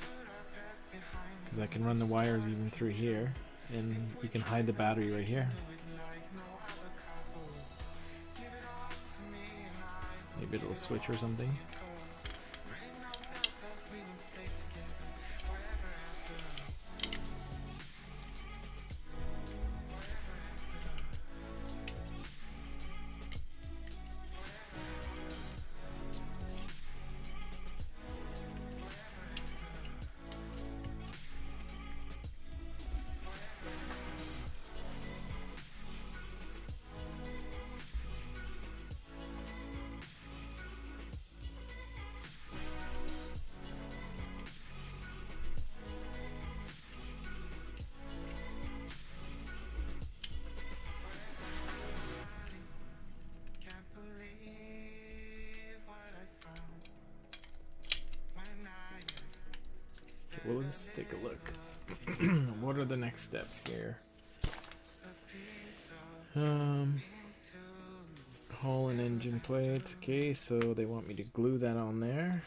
because I can run the wires even through here, and you can hide the battery right here. Maybe it'll switch or something. Well, let's take a look. What are the next steps here? Hull and engine plate. Okay, so they want me to glue that on there.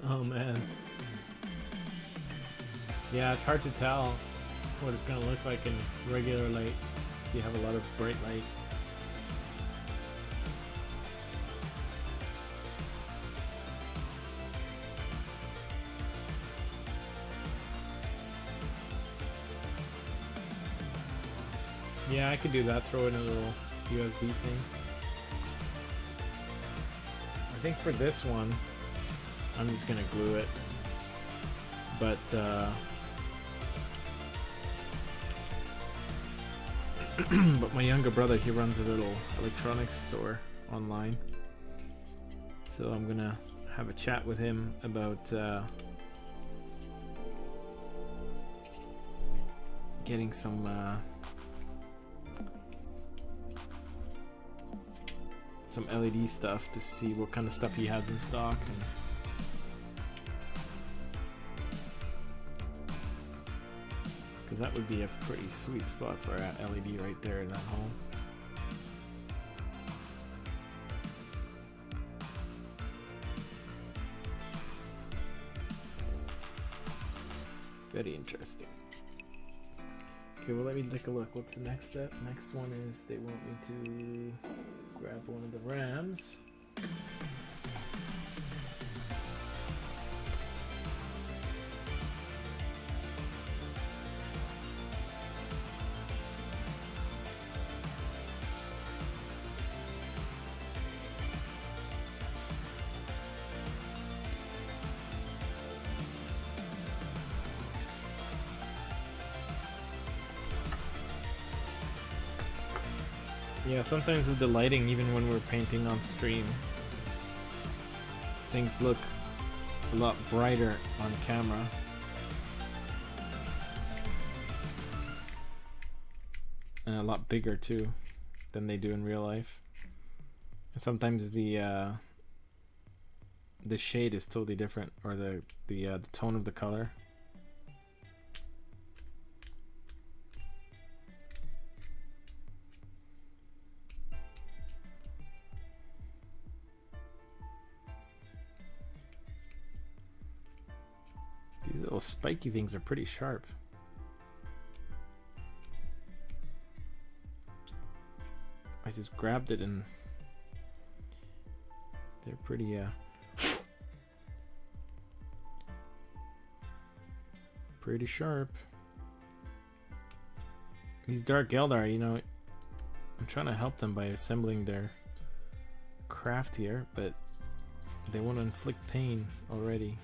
Oh man. Yeah, it's hard to tell what it's gonna look like in regular light. You have a lot of bright light. Yeah, I could do that, throw in a little USB thing. I think for this one, I'm just gonna glue it. But but my younger brother, he runs a little electronics store online. So I'm gonna have a chat with him about getting some LED stuff to see what kind of stuff he has in stock. Because that would be a pretty sweet spot for an LED right there in that hole. Very interesting. Okay, well, let me take a look. What's the next step? Next one is they want me to grab one of the rams. Yeah, sometimes with the lighting, even when we're painting on stream, things look a lot brighter on camera. And a lot bigger too than they do in real life. And sometimes the shade is totally different, or the tone of the color. those spiky things are pretty sharp. I just grabbed it and they're pretty pretty sharp. These Dark Eldar, you know, I'm trying to help them by assembling their craft here, but they want to inflict pain already.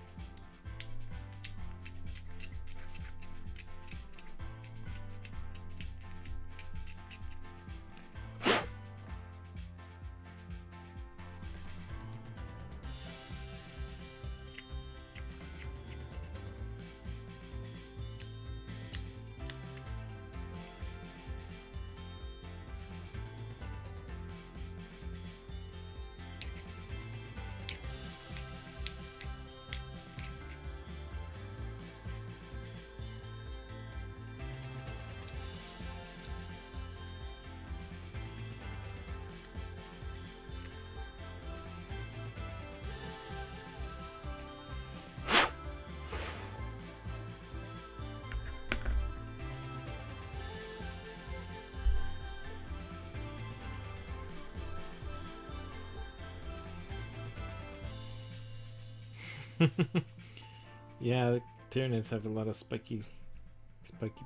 Yeah, the Tyranids have a lot of spiky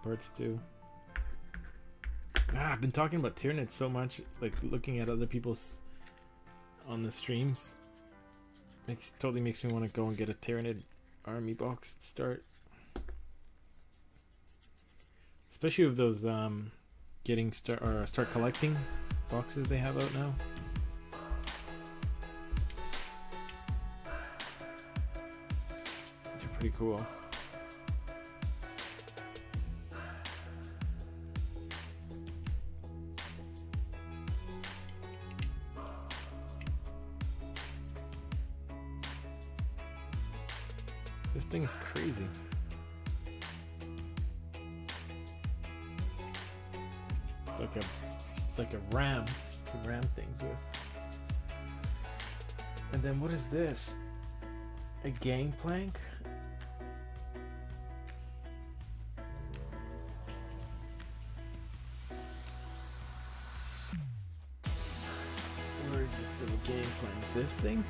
parts too. I've been talking about Tyranids so much, like looking at other people's on the streams. Totally makes me want to go and get a Tyranid army box to start. Especially with those start collecting boxes they have out now. Pretty cool. This thing's crazy. It's like a ram to ram things with. And then what is this? A gangplank? Where is this little gangplank? This thing?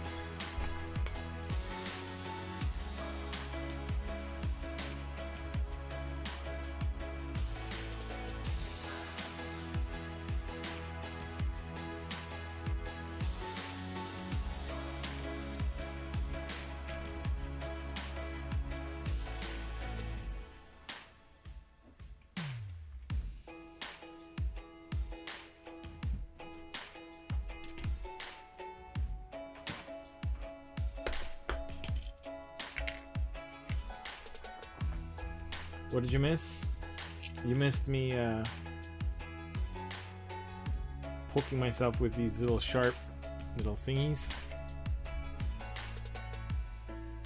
What did you miss? You missed me poking myself with these little sharp little thingies.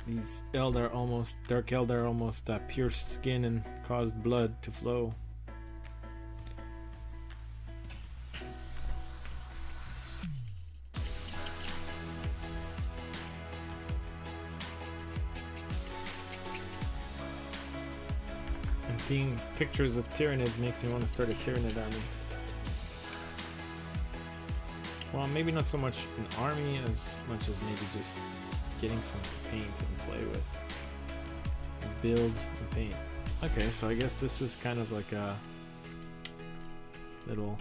These Dark Eldar almost pierced skin and caused blood to flow. Seeing pictures of Tyranids makes me want to start a Tyranid army. Well, maybe not so much an army as much as maybe just getting some to paint and play with. Build and paint. Okay, so I guess this is kind of like a little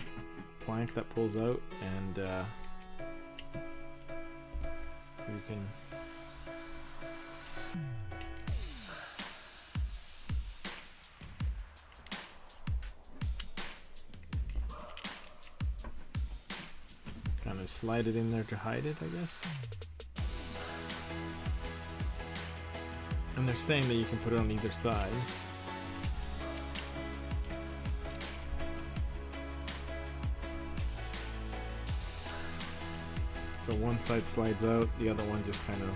plank that pulls out, and you can kind of slide it in there to hide it, I guess. And they're saying that you can put it on either side. So one side slides out, the other one just kind of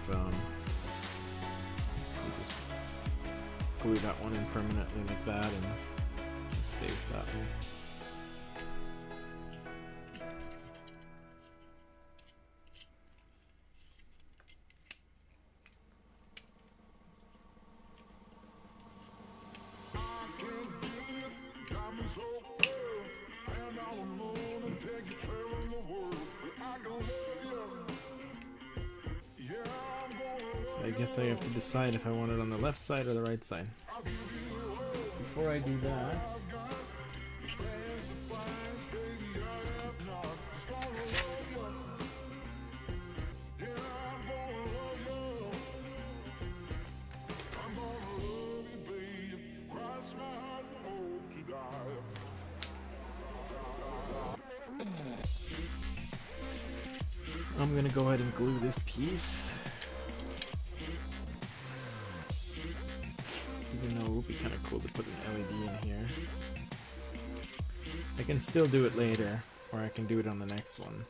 you just glue that one in permanently like that, and it stays that way. So I guess I have to decide if I want it on the left side or the right side. Before I do that, I'm gonna go ahead and glue this piece. Even though it would be kind of cool to put an LED in here. I can still do it later, or I can do it on the next one.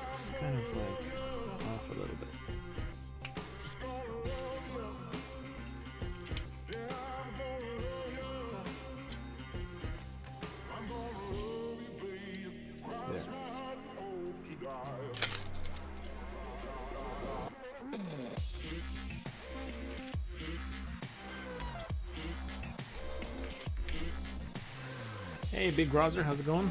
It's kind of like off a little bit. Hey, Big Rozer, how's it going?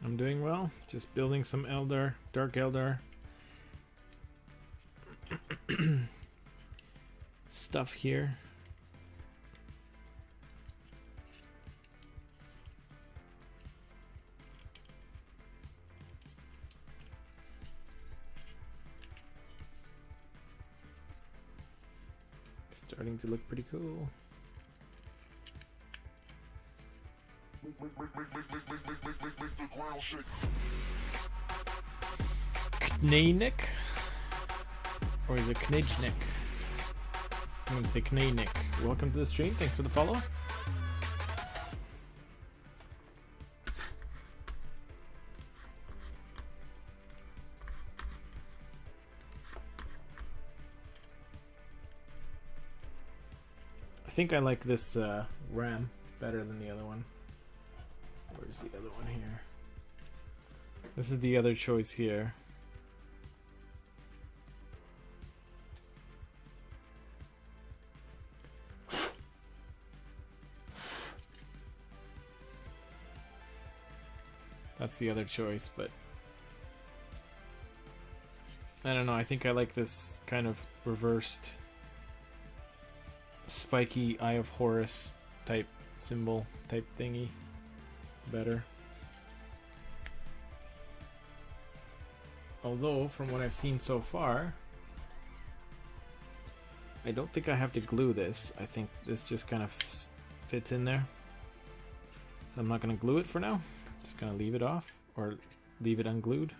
I'm doing well. Just building some Eldar, Dark Eldar stuff here. Starting to look pretty cool. Knaynick? Or is it Knijnik? I'm gonna say Knaynick. Welcome to the stream, thanks for the follow. I think I like this RAM better than the other one. Where's the other one here? This is the other choice here. That's the other choice, but I don't know. I think I like this kind of reversed spiky Eye of Horus type symbol type thingy better. Although, from what I've seen so far, I don't think I have to glue this. I think this just kind of fits in there. So I'm not going to glue it for now. Just going to leave it off or leave it unglued.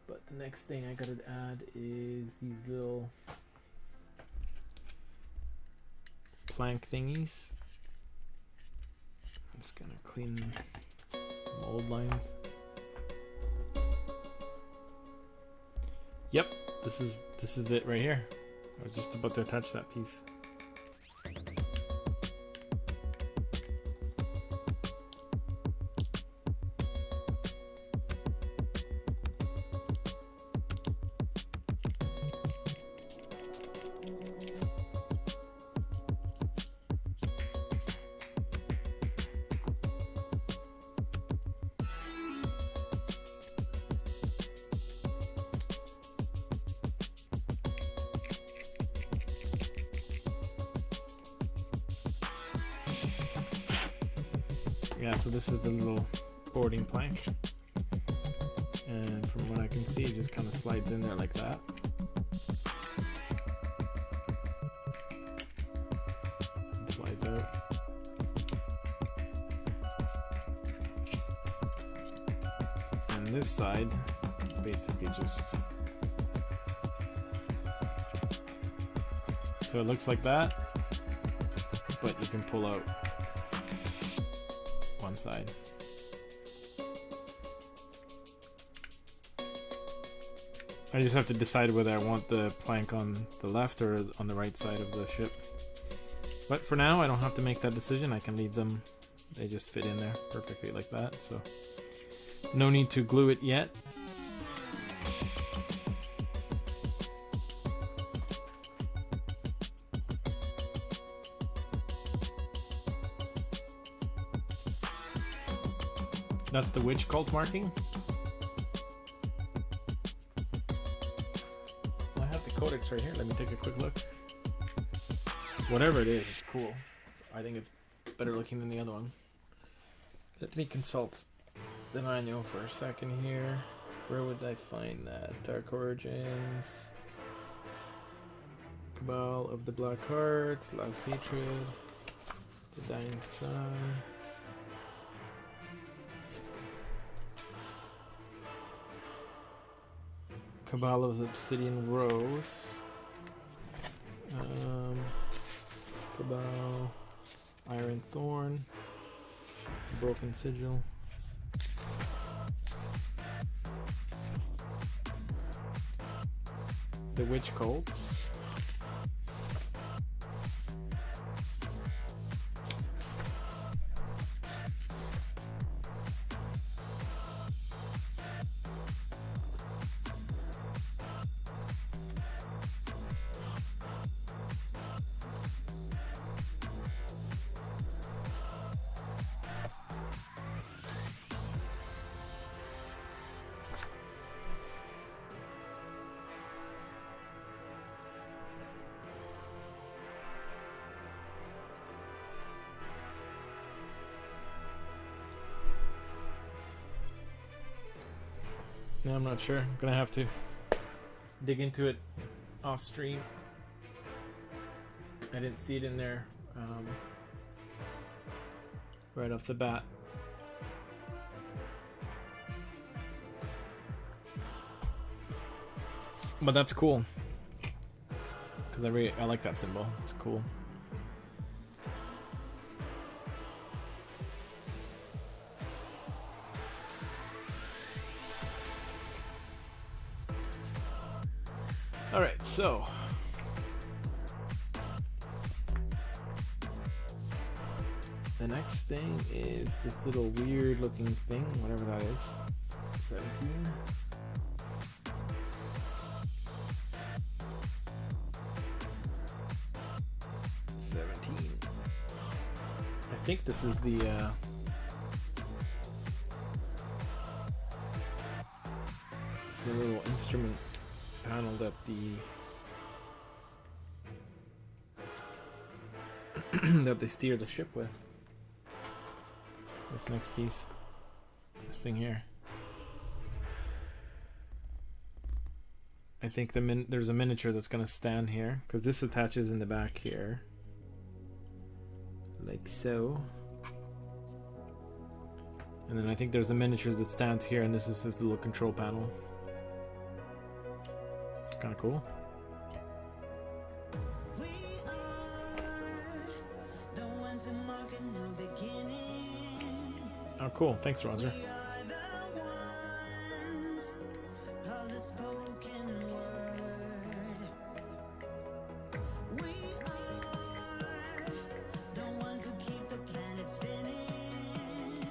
But the next thing I gotta add is these little plank thingies. I'm just gonna clean mold lines. Yep, this is it right here. I was just about to attach that piece. Yeah, so this is the little boarding plank, and from what I can see, it just kind of slides in there like that. It slides out. And this side, basically just... So it looks like that, but you can pull out one side. I just have to decide whether I want the plank on the left or on the right side of the ship. But for now, I don't have to make that decision. I can leave them. They just fit in there perfectly like that. So no need to glue it yet. That's the witch cult marking. I have the codex right here. Let me take a quick look. Whatever it is, it's cool. I think it's better looking than the other one. Let me consult the manual for a second here. Where would I find that? Dark Origins. Cabal of the Black Heart. Last Hatred. The Dying Sun. Cabal of Obsidian Rose. Cabal, Iron Thorn, Broken Sigil. The Witch Cults. Yeah, I'm not sure. I'm gonna have to dig into it off stream. I didn't see it in there right off the bat. But that's cool because I like that symbol. It's cool. All right, so the next thing is this little weird looking thing, whatever that is. 17. I think this is the the little instrument panel that that they steer the ship with. This next piece, this thing here. I think there's a miniature that's gonna stand here because this attaches in the back here, like so. And then I think there's a miniature that stands here, and this is his little control panel. It's kind of cool. Oh, cool. Thanks, Roger.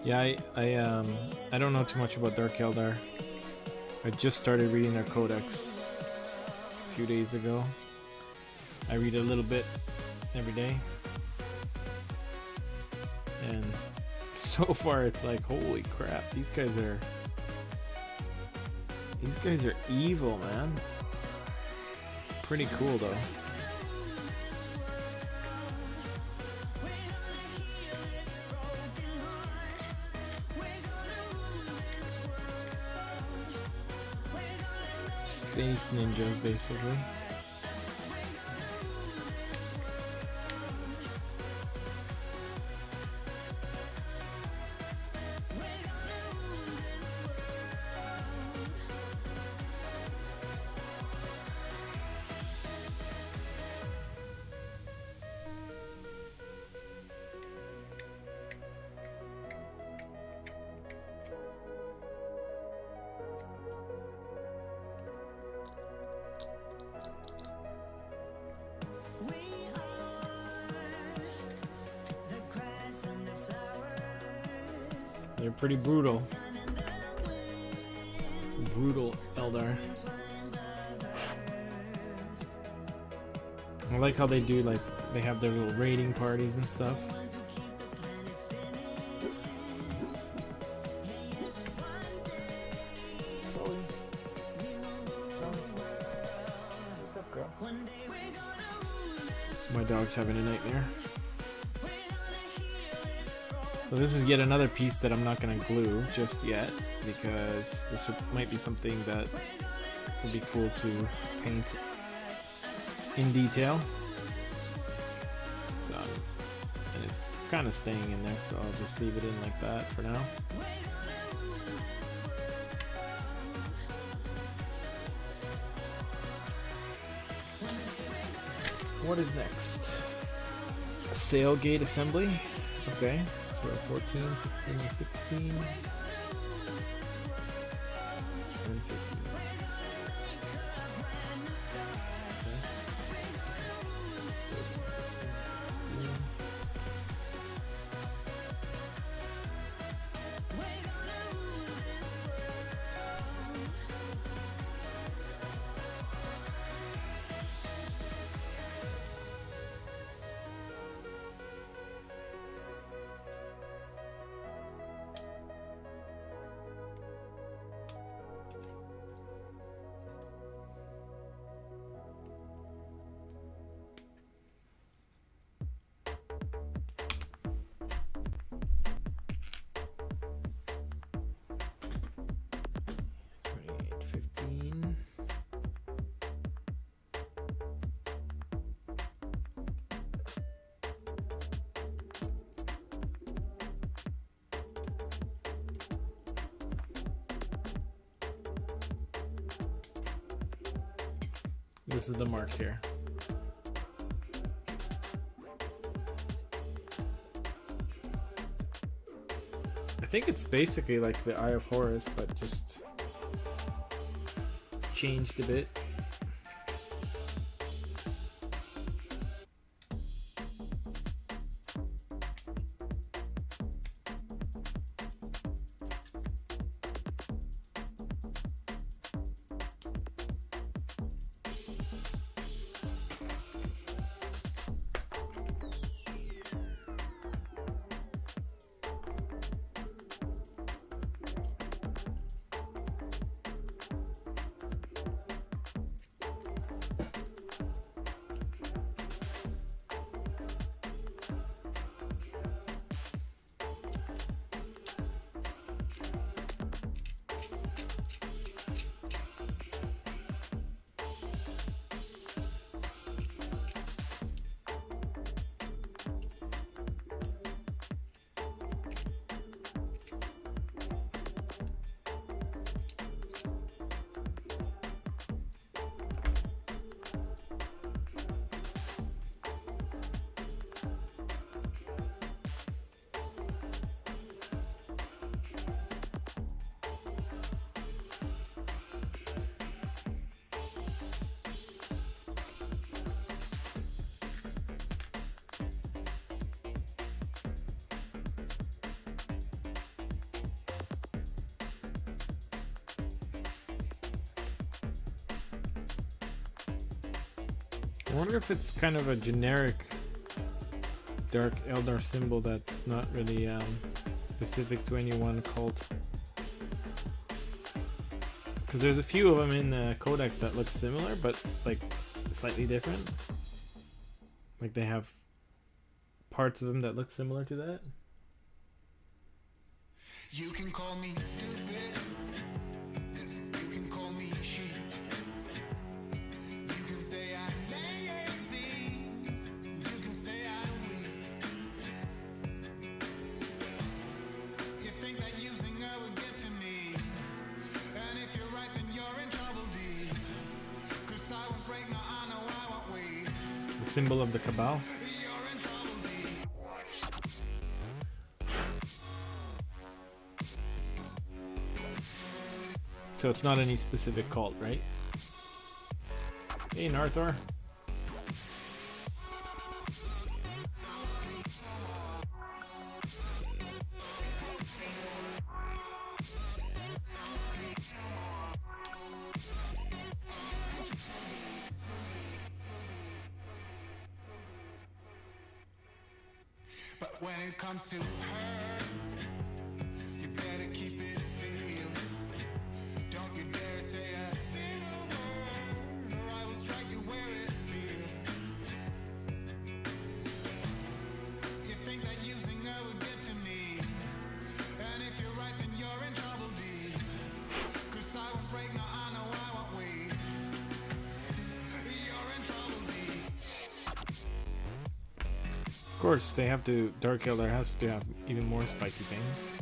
Yeah, I don't know too much about Dark Eldar. I just started reading their codex a few days ago. I read a little bit every day, and so far it's like, holy crap, these guys are evil, man. Pretty cool though. Space ninjas, basically. They're pretty brutal. Brutal Eldar. I like how they do, like, they have their little raiding parties and stuff. My dog's having a nightmare. So this is yet another piece that I'm not going to glue just yet, because this might be something that would be cool to paint in detail. So, and it's kind of staying in there, so I'll just leave it in like that for now. What is next? A sail gate assembly. Okay. So 14, 16, 16, and 15. This is the mark here. I think it's basically like the Eye of Horus, but just changed a bit. I wonder if it's kind of a generic Dark Eldar symbol that's not really specific to any one cult. Because there's a few of them in the Codex that look similar, but like slightly different. Like they have parts of them that look similar to that. You can call me stupid. Yes, you can call me sheep. You can say I'm lazy. You can say I'm weak. You think that using her would get to me. And if you're right, then you're in trouble, D. 'Cause I won't break, no, I know I won't wait. The symbol of the Cabal. You're in trouble, D. So it's not any specific cult, right? Hey, Narthor. But when it comes to her, you better keep it sealed. Don't you dare say a single word, or I will strike you where it feels. You think that using her would get to me, and if you're right, then you're in trouble, D. 'Cause I won't break, no, I know I won't wait. You're in trouble, D. Of course, they have to. Dark Eldar has to have even more spiky things.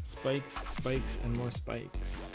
Spikes, spikes, and more spikes.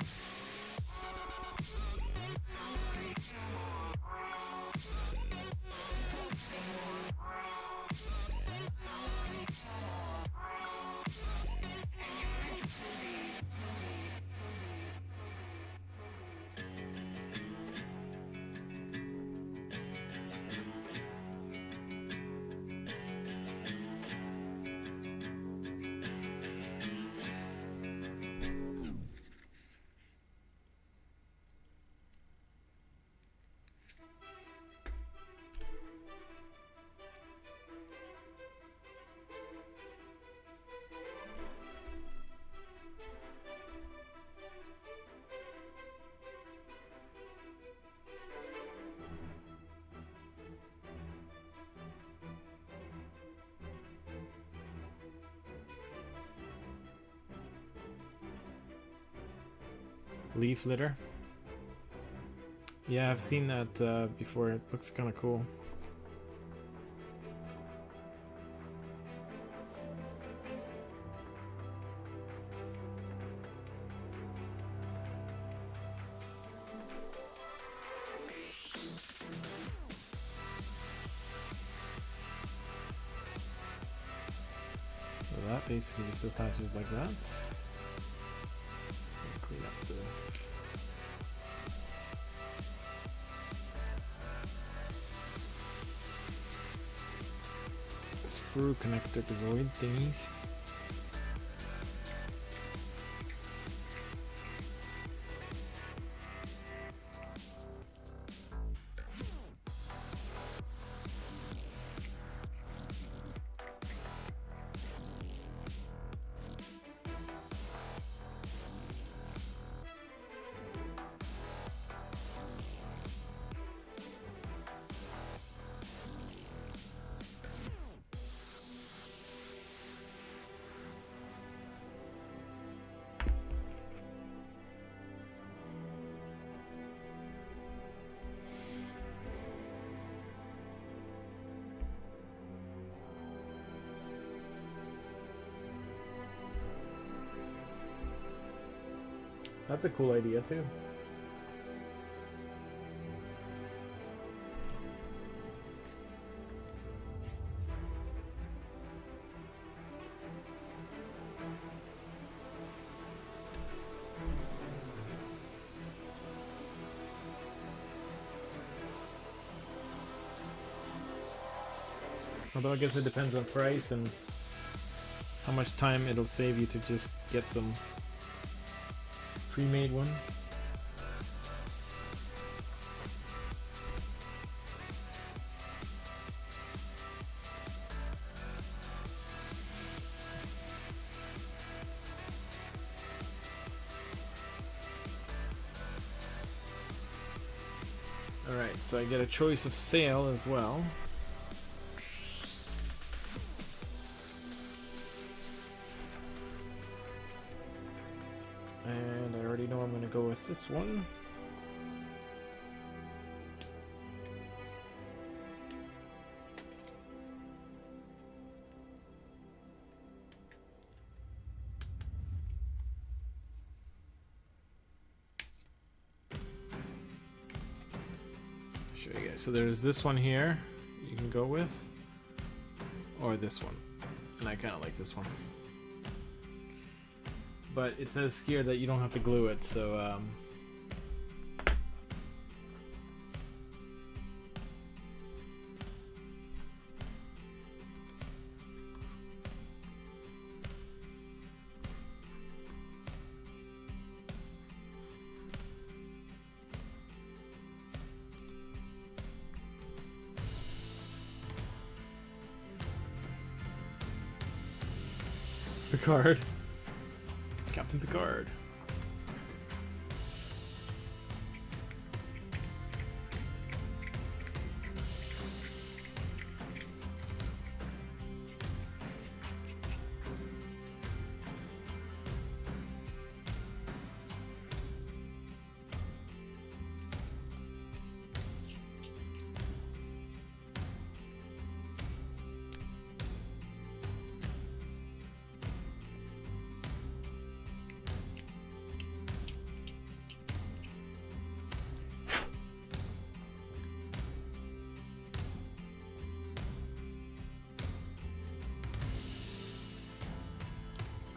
Leaf litter. Yeah, I've seen that before. It looks kind of cool. So that basically just attaches like that. Clean up the screw connector zoid thingies. That's a cool idea too. Although I guess it depends on price and how much time it'll save you to just get some pre-made ones. Alright, so I get a choice of sail as well. And I already know I'm going to go with this one. Show you guys. So there's this one here you can go with, or this one. And I kind of like this one. But it says here that you don't have to glue it, so Picard. Captain Picard.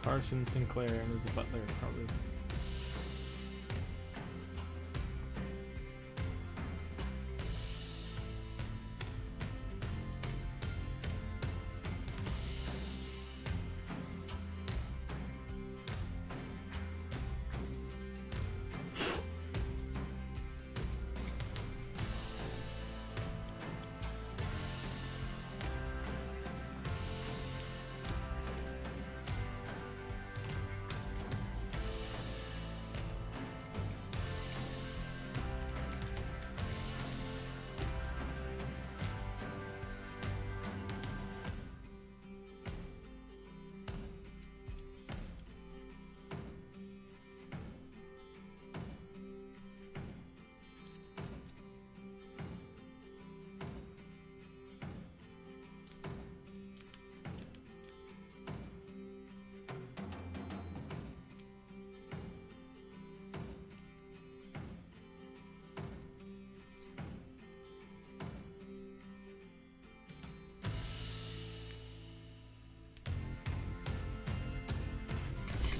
Carson Sinclair and is a butler, probably.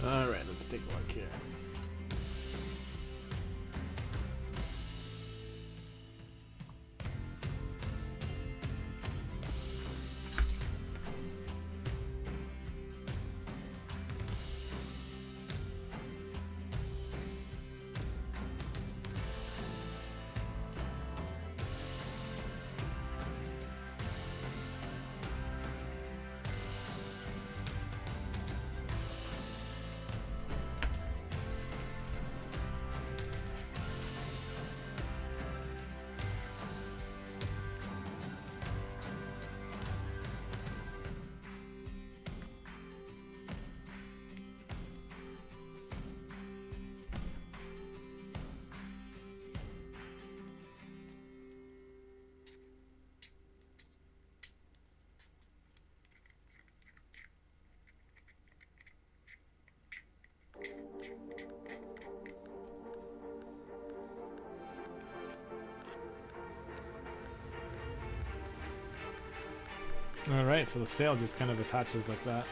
Alright, let's take a look here. Alright, so the sail just kind of attaches like that.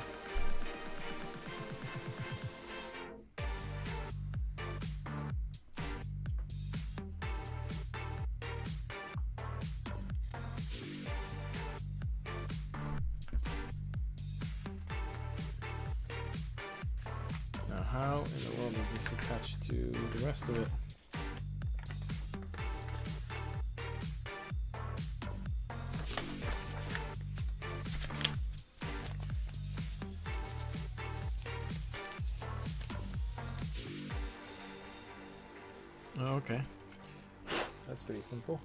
Now how in the world is this attached to the rest of it? Oh, okay. That's pretty simple.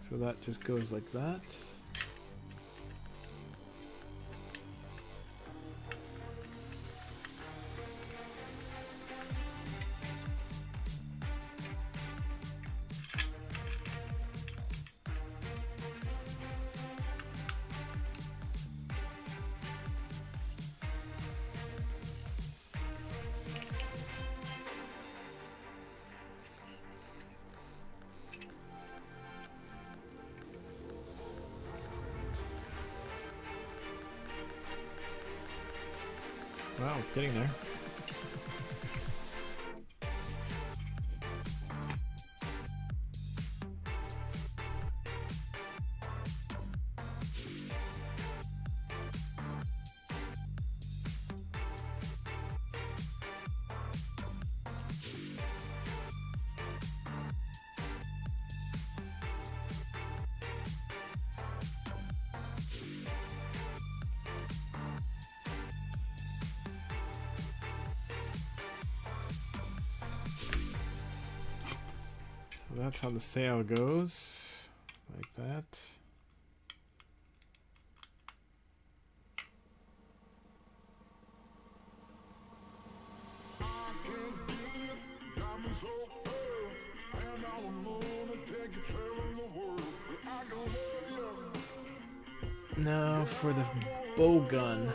So that just goes like that. Wow, it's getting there. So that's how the sail goes, like that. Now for the bow gun.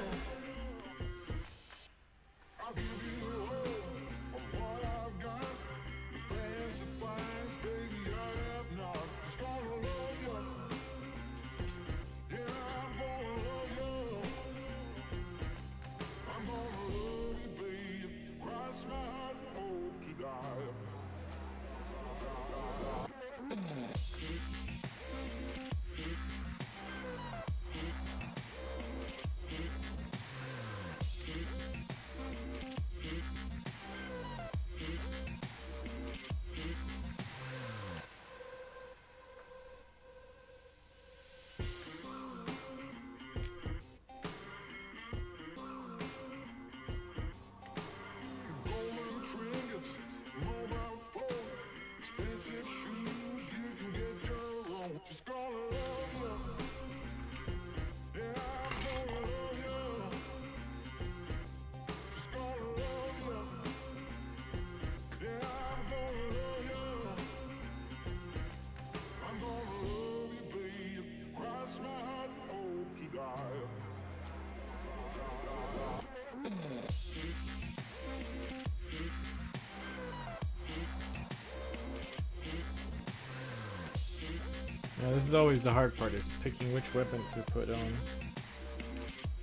Yeah, this is always the hard part, is picking which weapon to put on.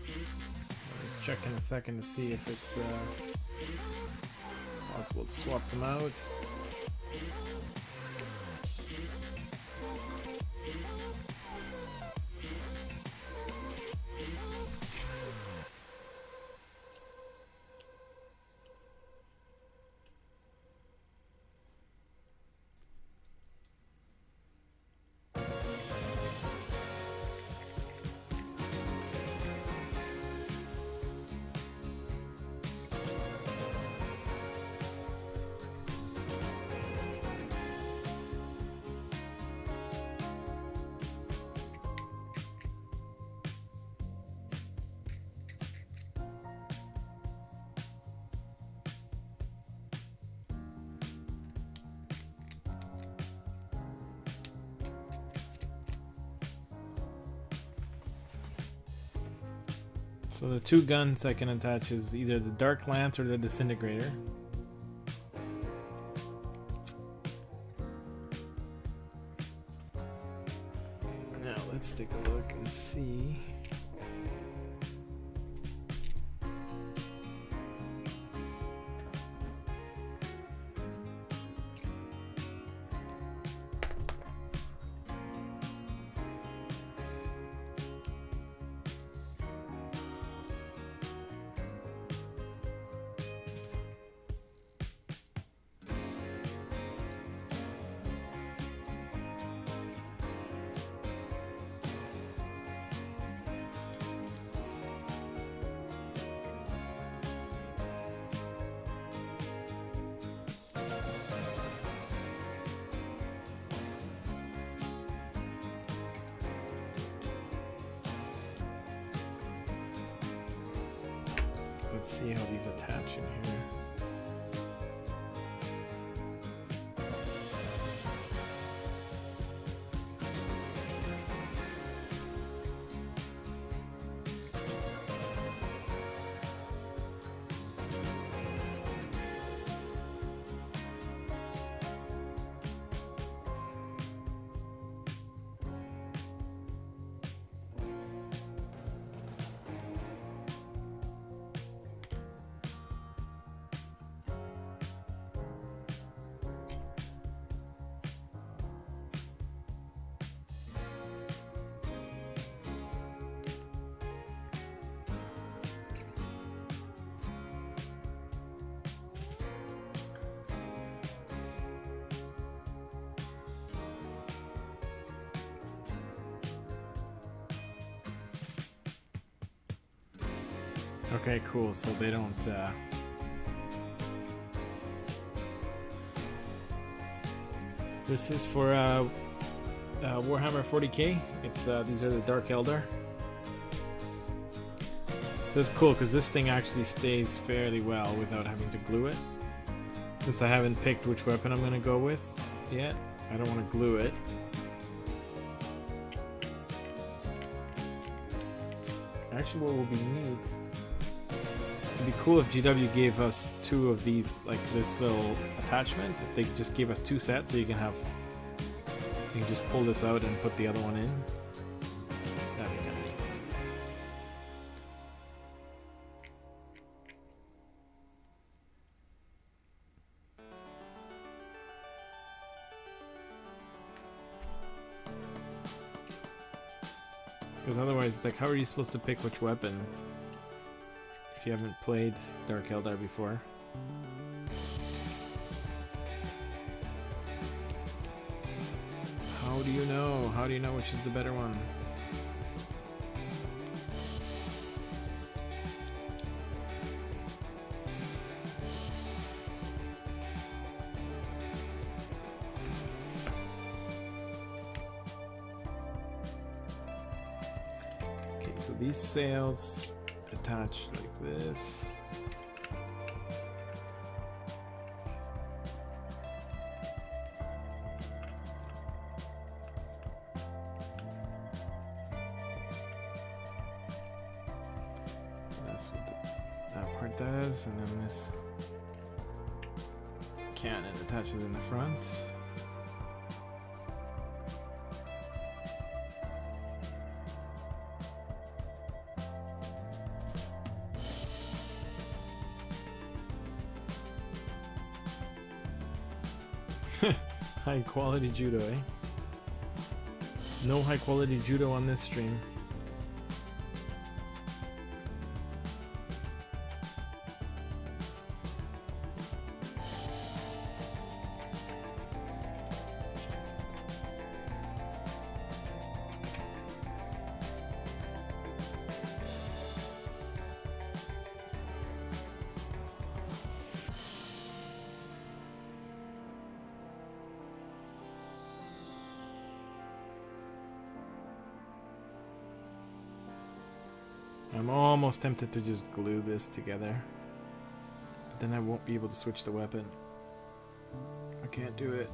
I'll check in a second to see if it's possible to swap them out. So the two guns I can attach is either the Dark Lance or the Disintegrator. Now let's take a look and see. Let's see how these attach in here. Okay, cool. So they don't. This is for Warhammer 40k. It's these are the Dark Eldar. So it's cool because this thing actually stays fairly well without having to glue it. Since I haven't picked which weapon I'm gonna go with yet, I don't want to glue it. Actually, what will be neat. It'd be cool if GW gave us 2 of these, like this little attachment. If they just gave us 2 sets, so you can just pull this out and put the other one in. That'd be kind of neat. Because otherwise, it's like, how are you supposed to pick which weapon? If you haven't played Dark Eldar before. How do you know? How do you know which is the better one? Okay, so these sails attach like this. That's what that part does, and then this cannon attaches in the front. High quality judo, eh? No high quality judo on this stream. I'm almost tempted to just glue this together, but then I won't be able to switch the weapon. I can't do it.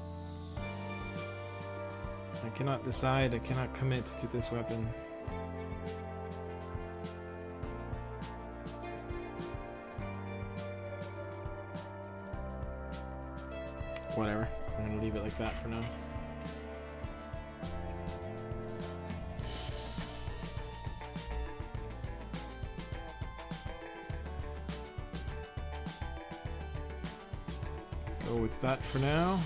I cannot decide, I cannot commit to this weapon. Whatever, I'm gonna leave it like that for now. Go with that for now.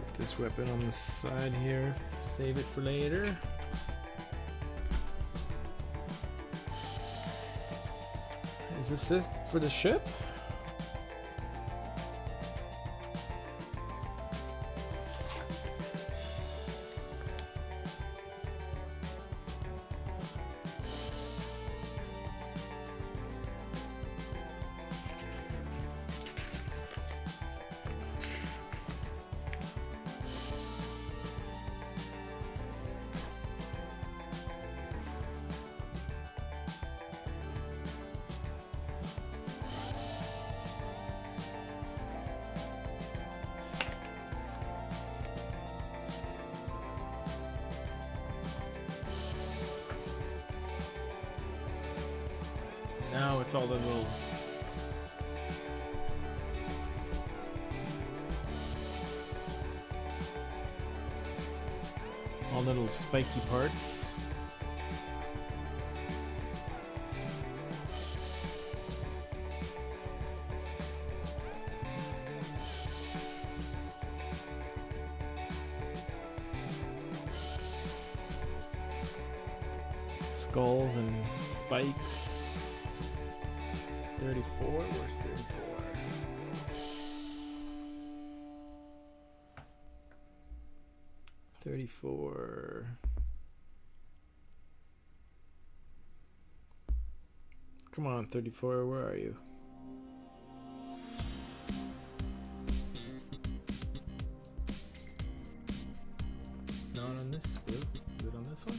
Put this weapon on the side here. Save it for later. Is this it for the ship? Now it's all the little spiky parts. Skulls and spikes. 34? Where's 34? Come on, 34, where are you? Not on this screw. Is it on this one?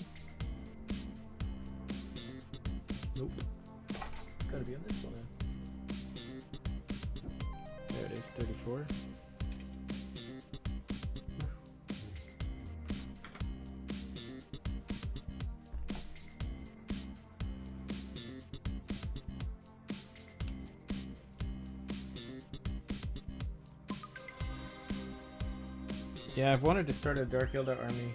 Nope. It's gotta be on this one then. There it is, 34. Yeah, I've wanted to start a Dark Eldar army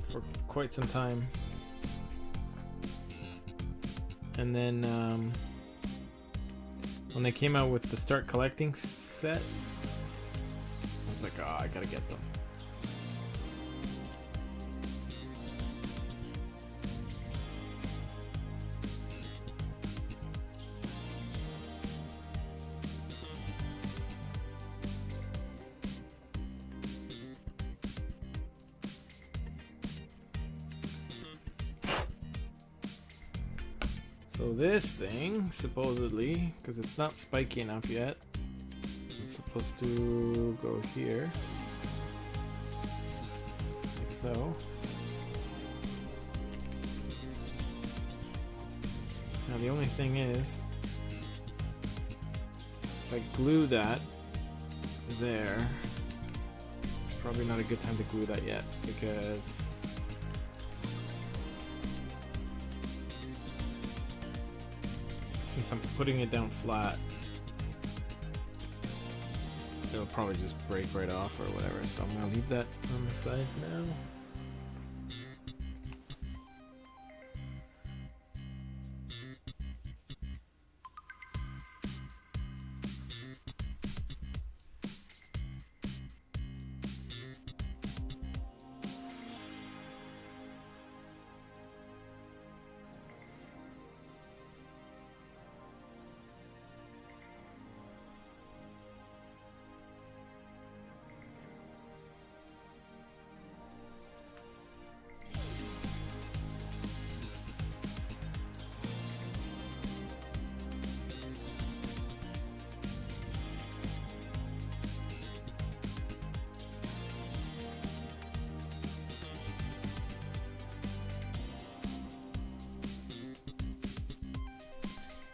for quite some time. And then when they came out with the Start Collecting set, I was like, oh, I gotta get them. So this thing, supposedly, because it's not spiky enough yet, it's supposed to go here, like so. Now the only thing is, if I glue that there, it's probably not a good time to glue that yet, because since I'm putting it down flat, it'll probably just break right off or whatever, so I'm gonna leave that on the side now.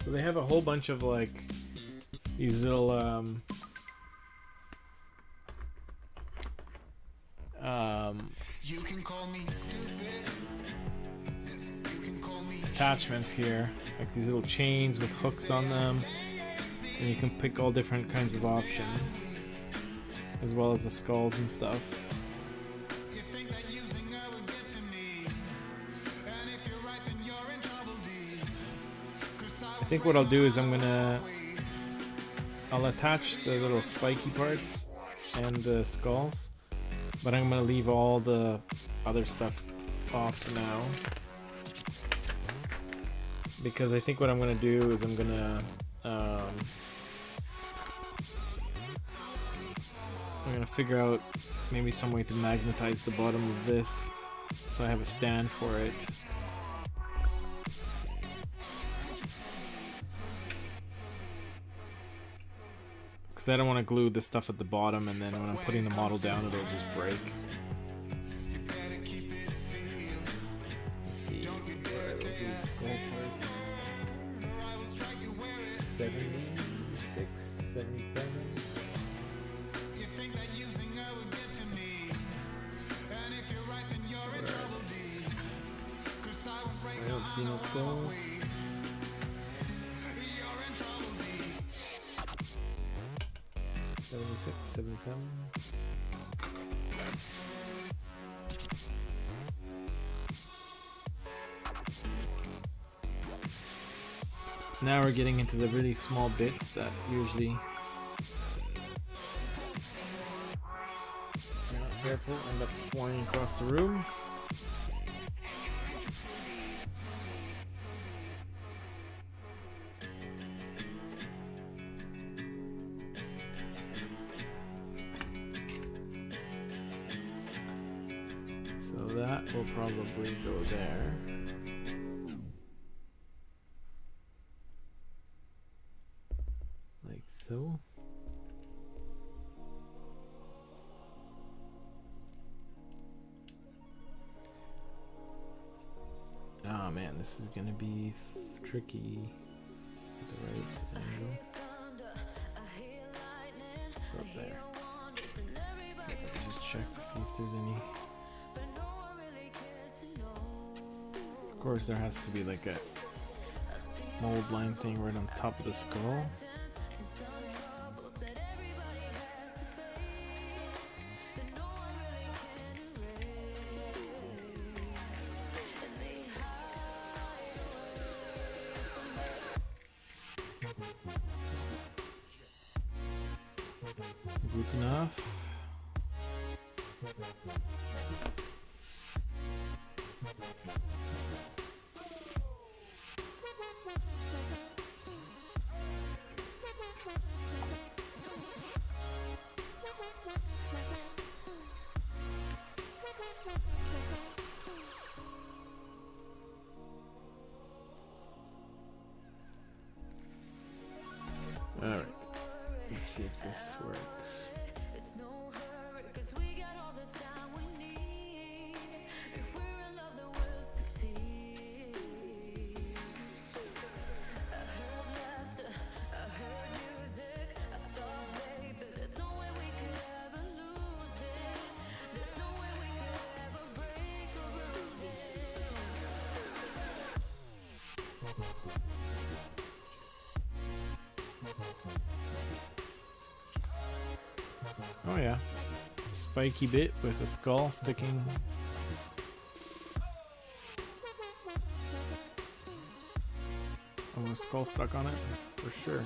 So they have a whole bunch of like these little You can call me stupid. Yes, you can call me attachments here, like these little chains with hooks on them, and you can pick all different kinds of options, as well as the skulls and stuff. You think that using her would get to me. And if you're right, then you're in trouble, D. 'Cause I think what I'll do is I'll attach the little spiky parts and the skulls, but I'm gonna leave all the other stuff off now, because I think what I'm gonna do is I'm gonna figure out maybe some way to magnetize the bottom of this so I have a stand for it. Because I don't want to glue the stuff at the bottom and then when I'm putting the model down it'll just break. Let's see, where are those skull parts? 76, 77. I don't see no skulls. 76, 77. Now we're getting into the really small bits that usually, if you're not careful, end up flying across the room. So that will probably go there. Like so. Oh man, this is gonna be tricky. At the right angle. Up there. So let me just check to see if there's any. Of course, there has to be like a mold line thing right on top of the skull. Good enough. All right. Let's see if this works. Oh yeah, spiky bit with a skull sticking. Oh, a skull stuck on it, for sure.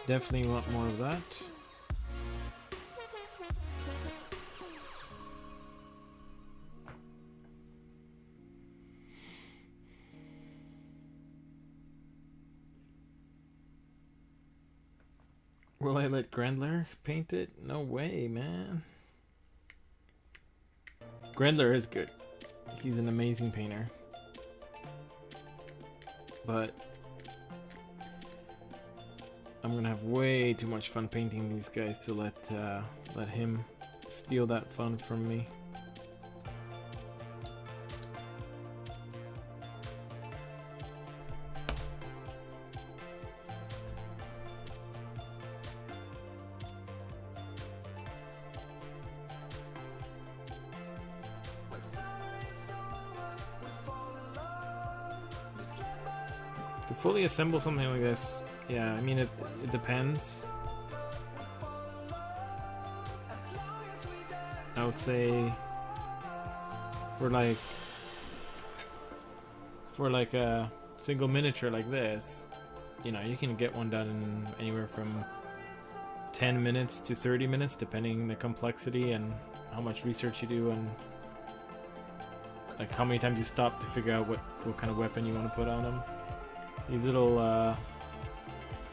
Definitely want more of that. Will I let Grendler paint it? No way, man. Grendler is good. He's an amazing painter. But I'm gonna have way too much fun painting these guys to let him steal that fun from me. To fully assemble something like this, yeah, I mean it depends. I would say for like a single miniature like this, you know, you can get one done in anywhere from 10 minutes to 30 minutes depending the complexity and how much research you do and like how many times you stop to figure out what kind of weapon you want to put on them. These little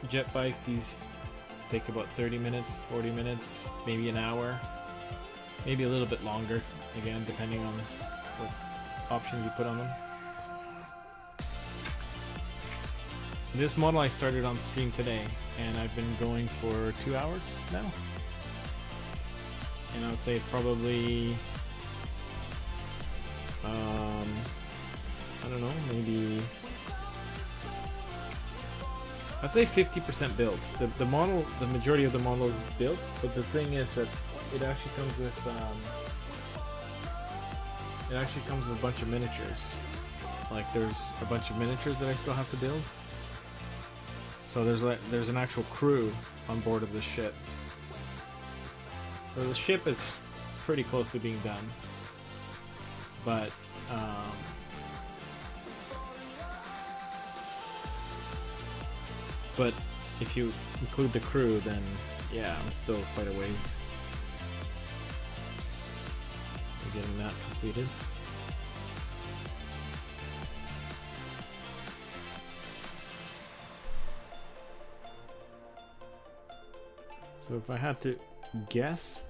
jet bikes, these take about 30 minutes, 40 minutes, maybe an hour, maybe a little bit longer, again, depending on what options you put on them. This model I started on stream today, and I've been going for 2 hours now. And I would say it's probably, I don't know, maybe, I'd say 50% built. The model, the majority of the model is built, but the thing is that it actually comes with a bunch of miniatures. Like there's a bunch of miniatures that I still have to build. So there's an actual crew on board of the ship. So the ship is pretty close to being done. But if you include the crew, then yeah, I'm still quite a ways to getting that completed. So if I had to guess,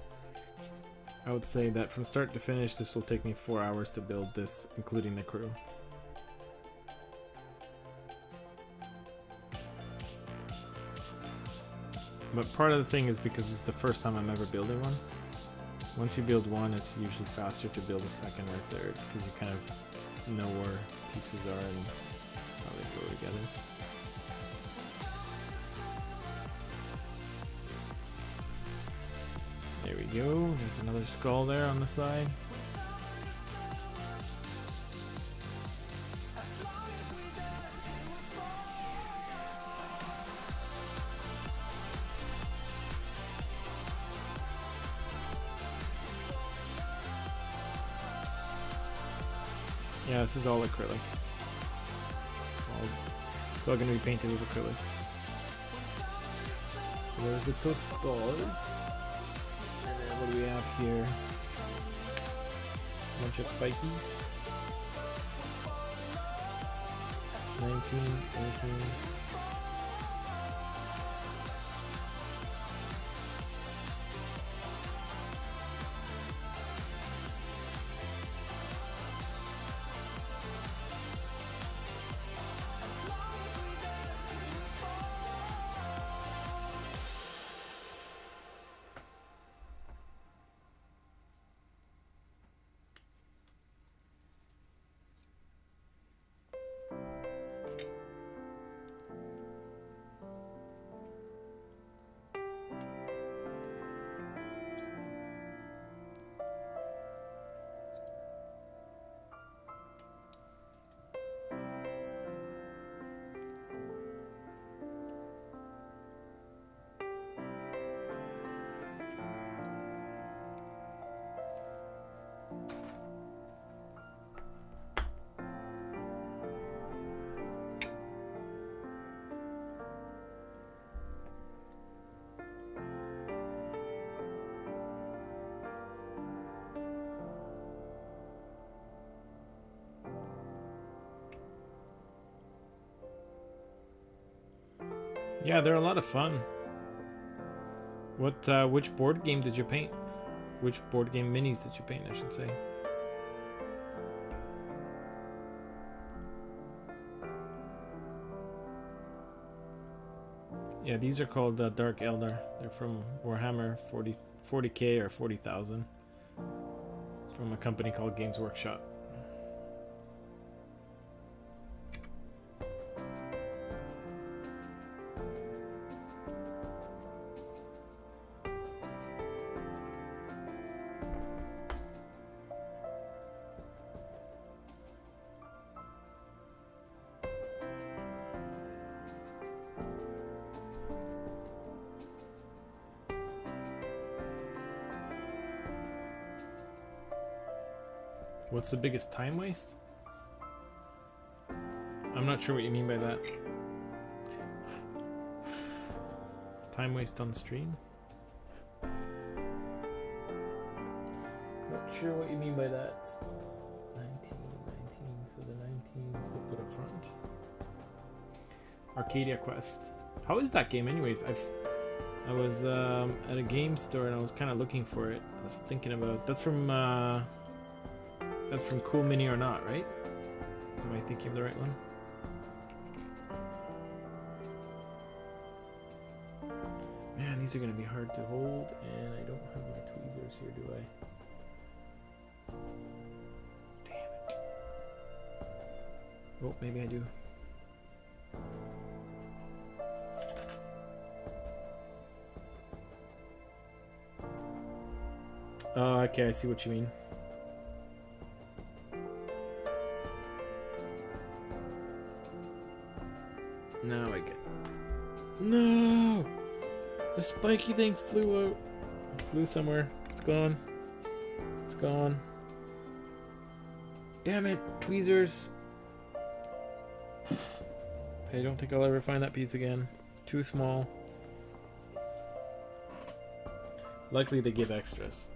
I would say that from start to finish, this will take me 4 hours to build this, including the crew. But part of the thing is because it's the first time I'm ever building one. Once you build one, it's usually faster to build a second or third because you kind of know where pieces are and how they go together. There we go. There's another skull there on the side. Yeah, this is all acrylic. It's all going to be painted with acrylics. So there's the two skulls. And then what do we have here? A bunch of spikies. 19, 18. Yeah, they're a lot of fun. Which board game did you paint? Which board game minis did you paint, I should say? Yeah, these are called Dark Eldar. They're from Warhammer 40k or 40,000. From a company called Games Workshop. What's the biggest time waste? I'm not sure what you mean by that. Time waste on stream? Not sure what you mean by that. 19, so the 19's to put up front. Arcadia Quest. How is that game anyways? I was at a game store and I was kind of looking for it. I was thinking about... That's from Cool Mini or Not, right? Am I thinking of the right one? Man, these are going to be hard to hold, and I don't have my tweezers here, do I? Damn it. Oh, maybe I do. Okay, I see what you mean. Now I get. No! The spiky thing flew out. Flew somewhere. It's gone. It's gone. Damn it, tweezers. I don't think I'll ever find that piece again. Too small. Likely they give extras.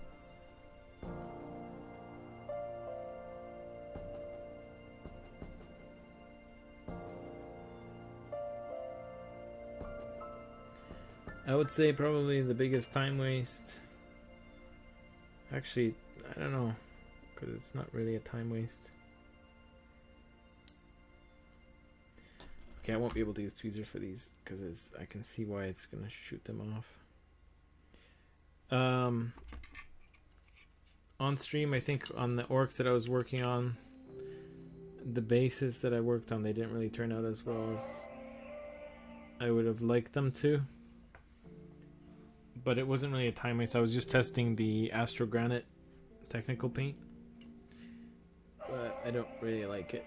I would say probably the biggest time waste. Actually, I don't know, because it's not really a time waste. Okay, I won't be able to use tweezers for these because I can see why it's gonna shoot them off. On stream, I think on the orcs that I was working on, the bases that I worked on, they didn't really turn out as well as I would have liked them to. But it wasn't really a time waste. I was just testing the Astro Granite technical paint. But I don't really like it.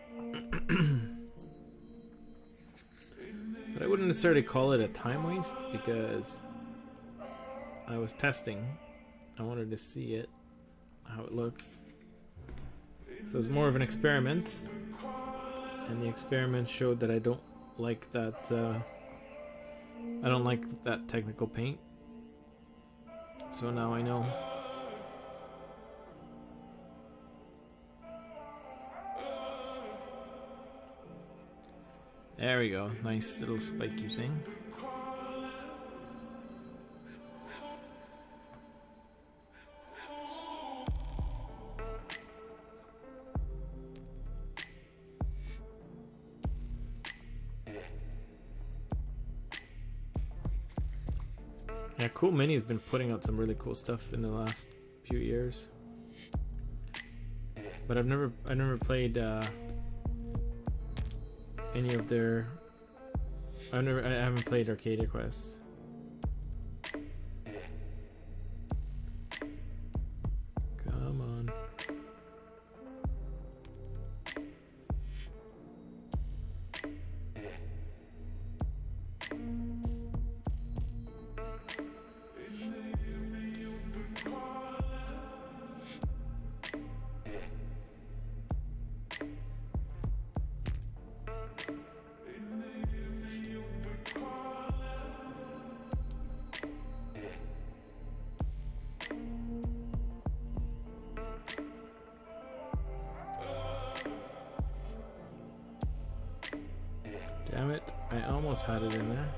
But I wouldn't necessarily call it a time waste because I was testing. I wanted to see it, how it looks. So it's more of an experiment. And the experiment showed that I don't like that. I don't like that technical paint. So now I know. There we go. Nice little spiky thing. Yeah, Cool Mini has been putting out some really cool stuff in the last few years. But I've never played any of their. I haven't played Arcadia Quest. Come on. Damn it, I almost had it in there.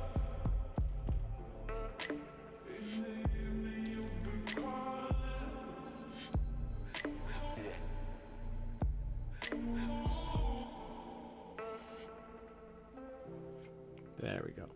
There we go.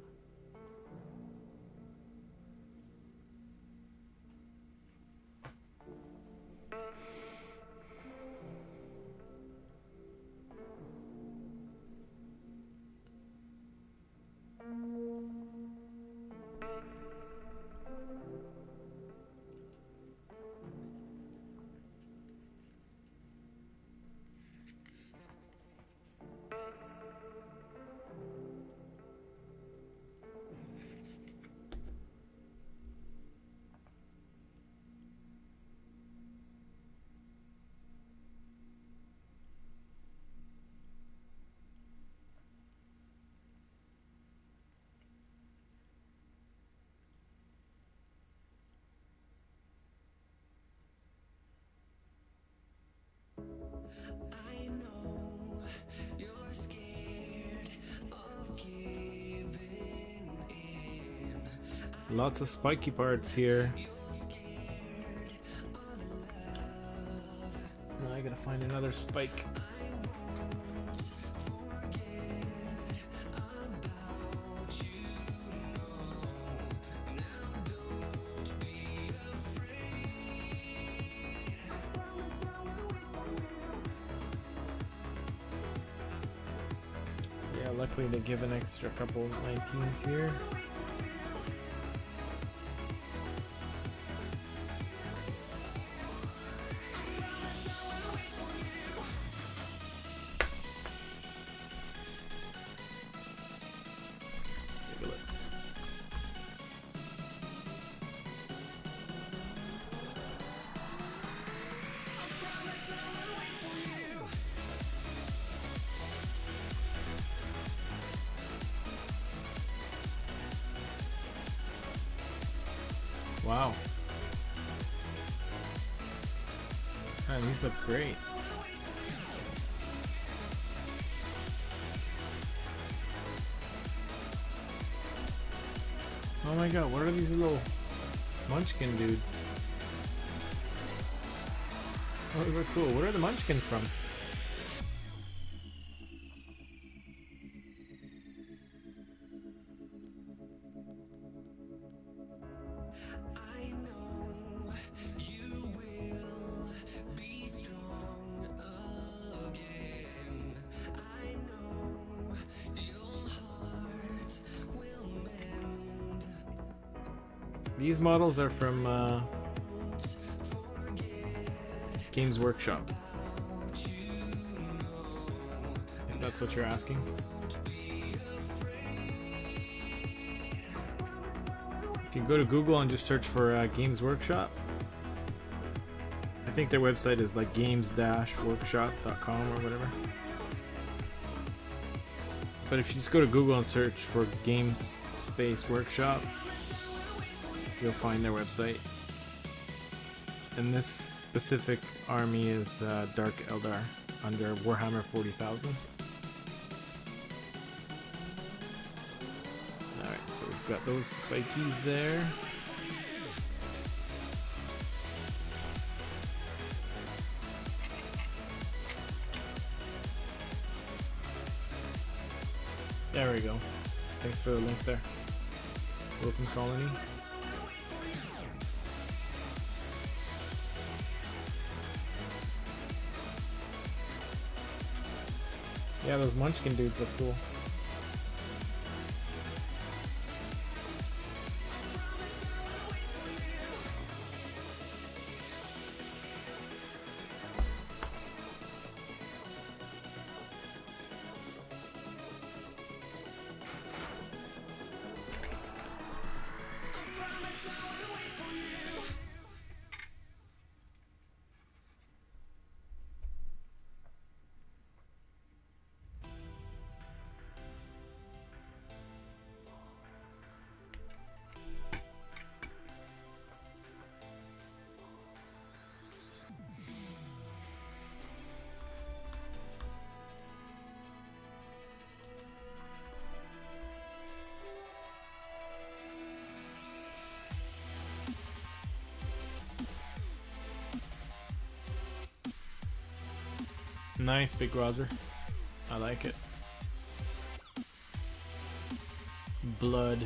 I know you're scared of giving in. Lots of spiky parts here. Now I gotta find another spike. Luckily they give an extra couple 19s here. Wow. Man, these look great. Oh my god, what are these little munchkin dudes? Oh, those are cool. Where are the munchkins from? These models are from Games Workshop, if that's what you're asking. If you go to Google and just search for Games Workshop, I think their website is like games-workshop.com or whatever. But if you just go to Google and search for Games Space Workshop, you'll find their website. And this specific army is Dark Eldar under Warhammer 40,000. Alright, so we've got those spikies there. There we go. Thanks for the link there. Welcome, Colony. Yeah, those munchkin dudes look cool. Nice, Big Roger. I like it. Blood.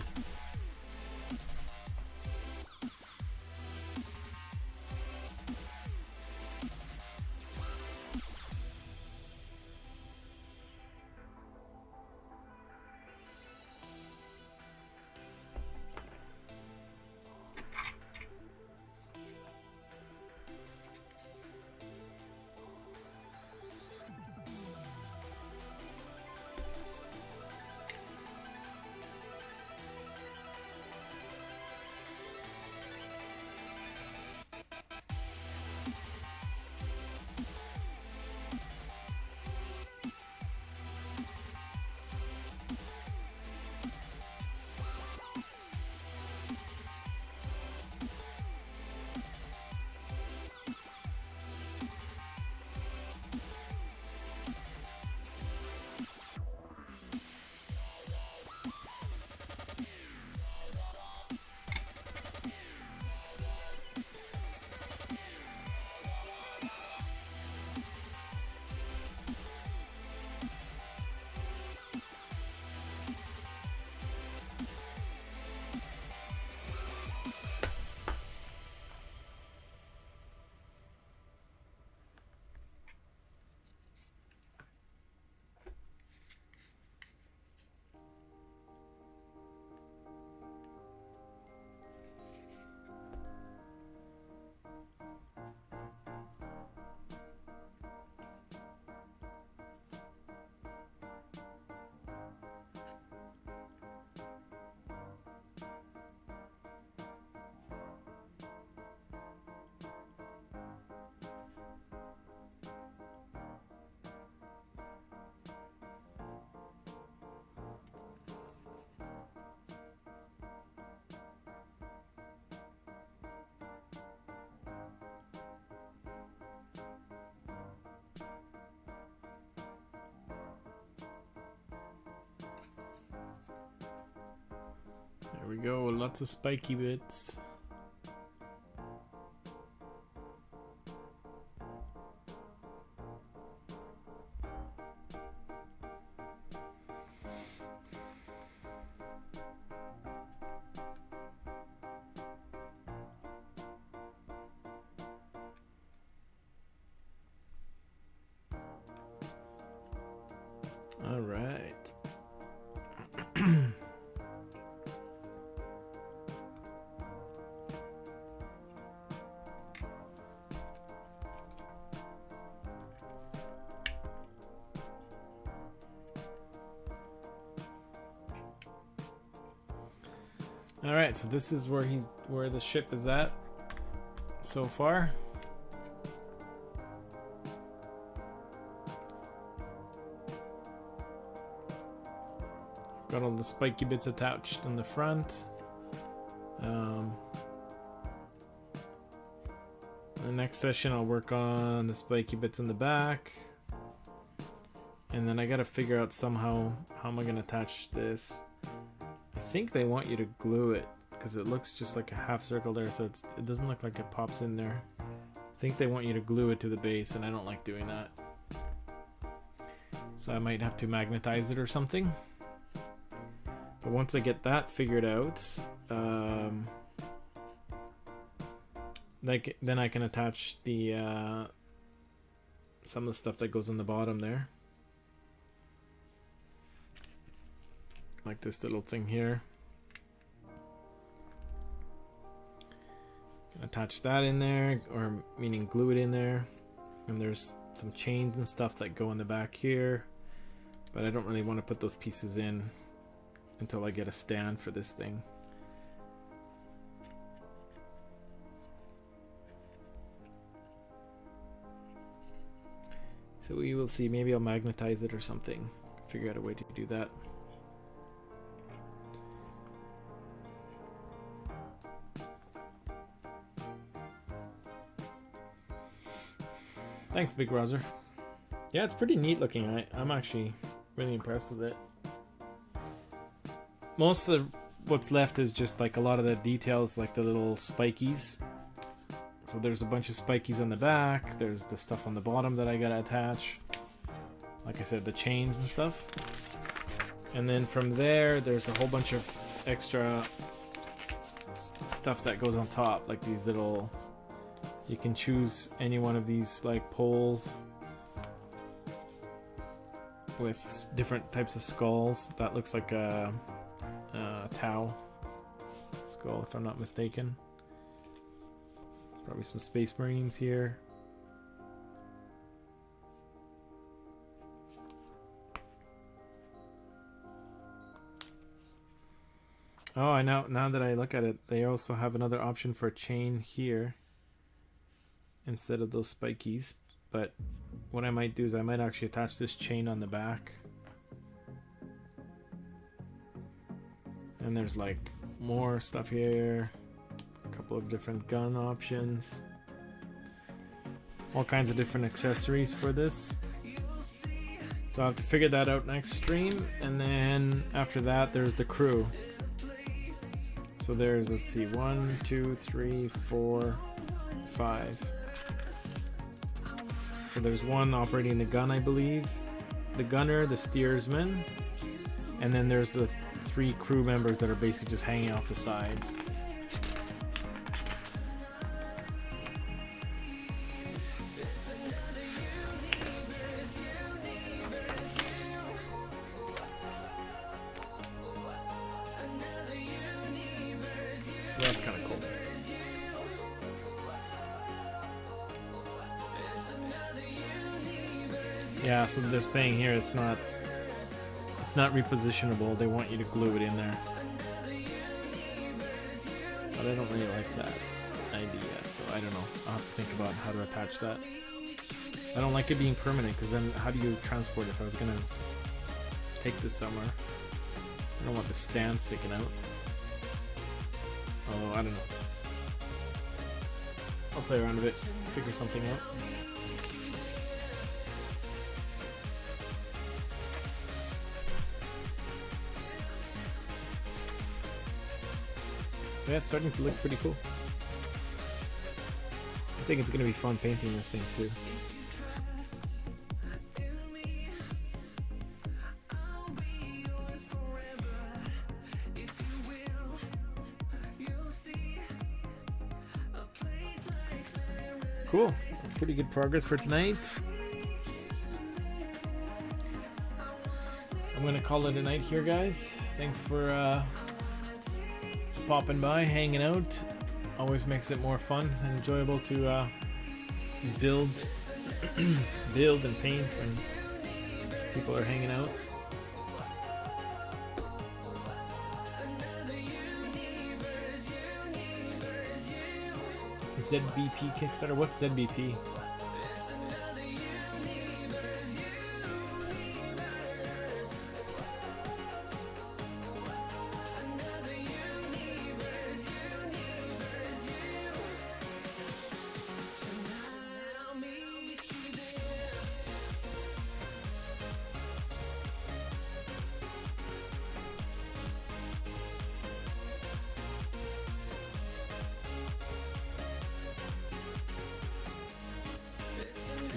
There we go, lots of spiky bits. All right. All right, so this is where the ship is at so far. Got all the spiky bits attached in the front. The next session I'll work on the spiky bits in the back. And then I gotta figure out somehow how am I gonna attach this. I think they want you to glue it because it looks just like a half circle there, so it doesn't look like it pops in there. I think they want you to glue it to the base, and I don't like doing that. So I might have to magnetize it or something. But once I get that figured out, then I can attach the some of the stuff that goes on the bottom there, like this little thing here. Can attach that in there, or meaning glue it in there. And there's some chains and stuff that go in the back here, but I don't really want to put those pieces in until I get a stand for this thing. So we will see. Maybe I'll magnetize it or something. Figure out a way to do that. Thanks, Big Roser. Yeah, it's pretty neat looking. I'm actually really impressed with it. Most of what's left is just like a lot of the details, like the little spikies. So there's a bunch of spikies on the back. There's the stuff on the bottom that I gotta attach. Like I said, the chains and stuff. And then from there, there's a whole bunch of extra stuff that goes on top, like these little... You can choose any one of these like poles with different types of skulls. That looks like a Tau skull, if I'm not mistaken. There's probably some Space Marines here. Oh, I know. Now that I look at it, they also have another option for a chain here instead of those spikies. But what I might do is I might actually attach this chain on the back. And there's like more stuff here. A couple of different gun options. All kinds of different accessories for this. So I'll have to figure that out next stream. And then after that, there's the crew. So there's, let's see, 1, 2, 3, 4, 5. So there's one operating the gun, I believe. The gunner, the steersman. And then there's the 3 crew members that are basically just hanging off the sides. So that's kind of cool. Yeah, so they're saying here it's not repositionable. They want you to glue it in there. But I don't really like that idea, so I don't know. I'll have to think about how to attach that. I don't like it being permanent, because then how do you transport it? If I was gonna take this somewhere, I don't want the stand sticking out. Oh, I don't know. I'll play around with it, figure something out. Yeah, it's starting to look pretty cool. I think it's gonna be fun painting this thing too. Cool. Pretty good progress for tonight. I'm gonna call it a night here, guys. Thanks for popping by, hanging out. Always makes it more fun and enjoyable to build and paint when people are hanging out. ZBP Kickstarter? What's ZBP?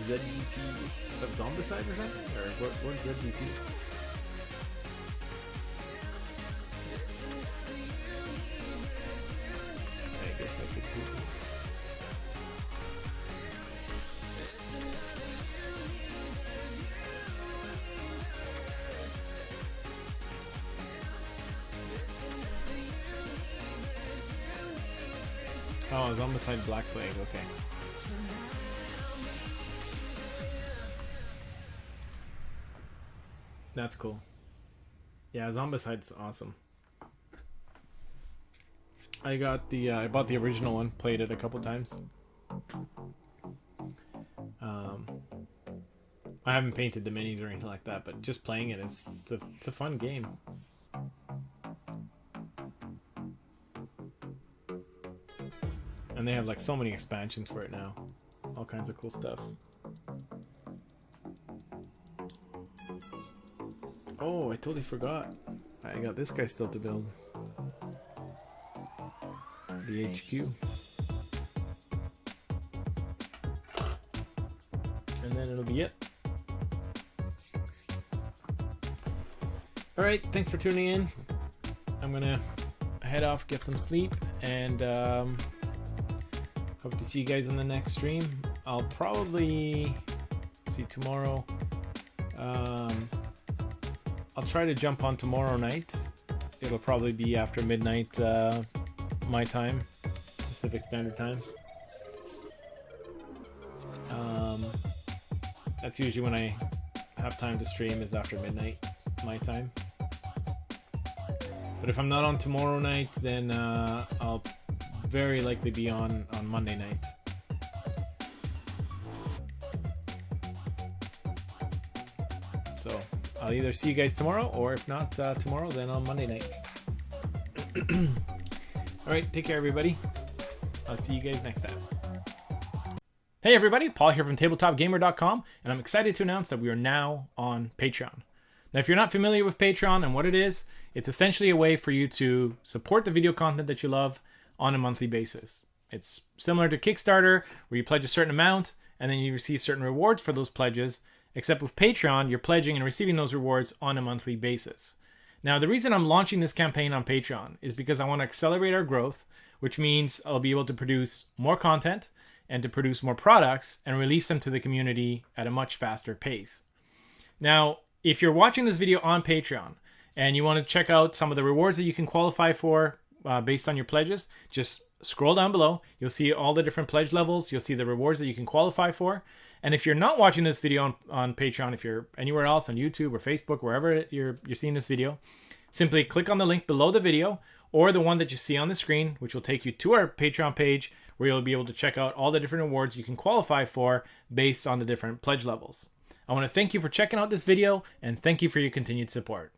ZBP, is that Zombicide or something? Or what's ZBP? I guess I could Google. Oh, Zombicide Black Plague, okay. That's cool. Yeah, Zombicide's awesome. I got the I bought the original one, played it a couple times. I haven't painted the minis or anything like that, but just playing it, it's a fun game. And they have like so many expansions for it now. All kinds of cool stuff. Oh, I totally forgot. I got this guy still to build. The HQ. And then it'll be it. Alright, thanks for tuning in. I'm gonna head off, get some sleep, and hope to see you guys in the next stream. I'll probably see tomorrow. I'll try to jump on tomorrow night. It'll probably be after midnight my time, Pacific Standard Time. That's usually when I have time to stream, is after midnight my time. But if I'm not on tomorrow night, then I'll very likely be on Monday night. So I'll either see you guys tomorrow, or if not tomorrow, then on Monday night. Alright, take care everybody. I'll see you guys next time. Hey everybody, Paul here from TabletopGamer.com, and I'm excited to announce that we are now on Patreon. Now if you're not familiar with Patreon and what it is, it's essentially a way for you to support the video content that you love on a monthly basis. It's similar to Kickstarter, where you pledge a certain amount and then you receive certain rewards for those pledges, except with Patreon, you're pledging and receiving those rewards on a monthly basis. Now, the reason I'm launching this campaign on Patreon is because I want to accelerate our growth, which means I'll be able to produce more content and to produce more products and release them to the community at a much faster pace. Now, if you're watching this video on Patreon and you want to check out some of the rewards that you can qualify for based on your pledges, just scroll down below. You'll see all the different pledge levels. You'll see the rewards that you can qualify for. And if you're not watching this video on Patreon, if you're anywhere else on YouTube or Facebook, wherever you're seeing this video, simply click on the link below the video or the one that you see on the screen, which will take you to our Patreon page where you'll be able to check out all the different awards you can qualify for based on the different pledge levels. I want to thank you for checking out this video and thank you for your continued support.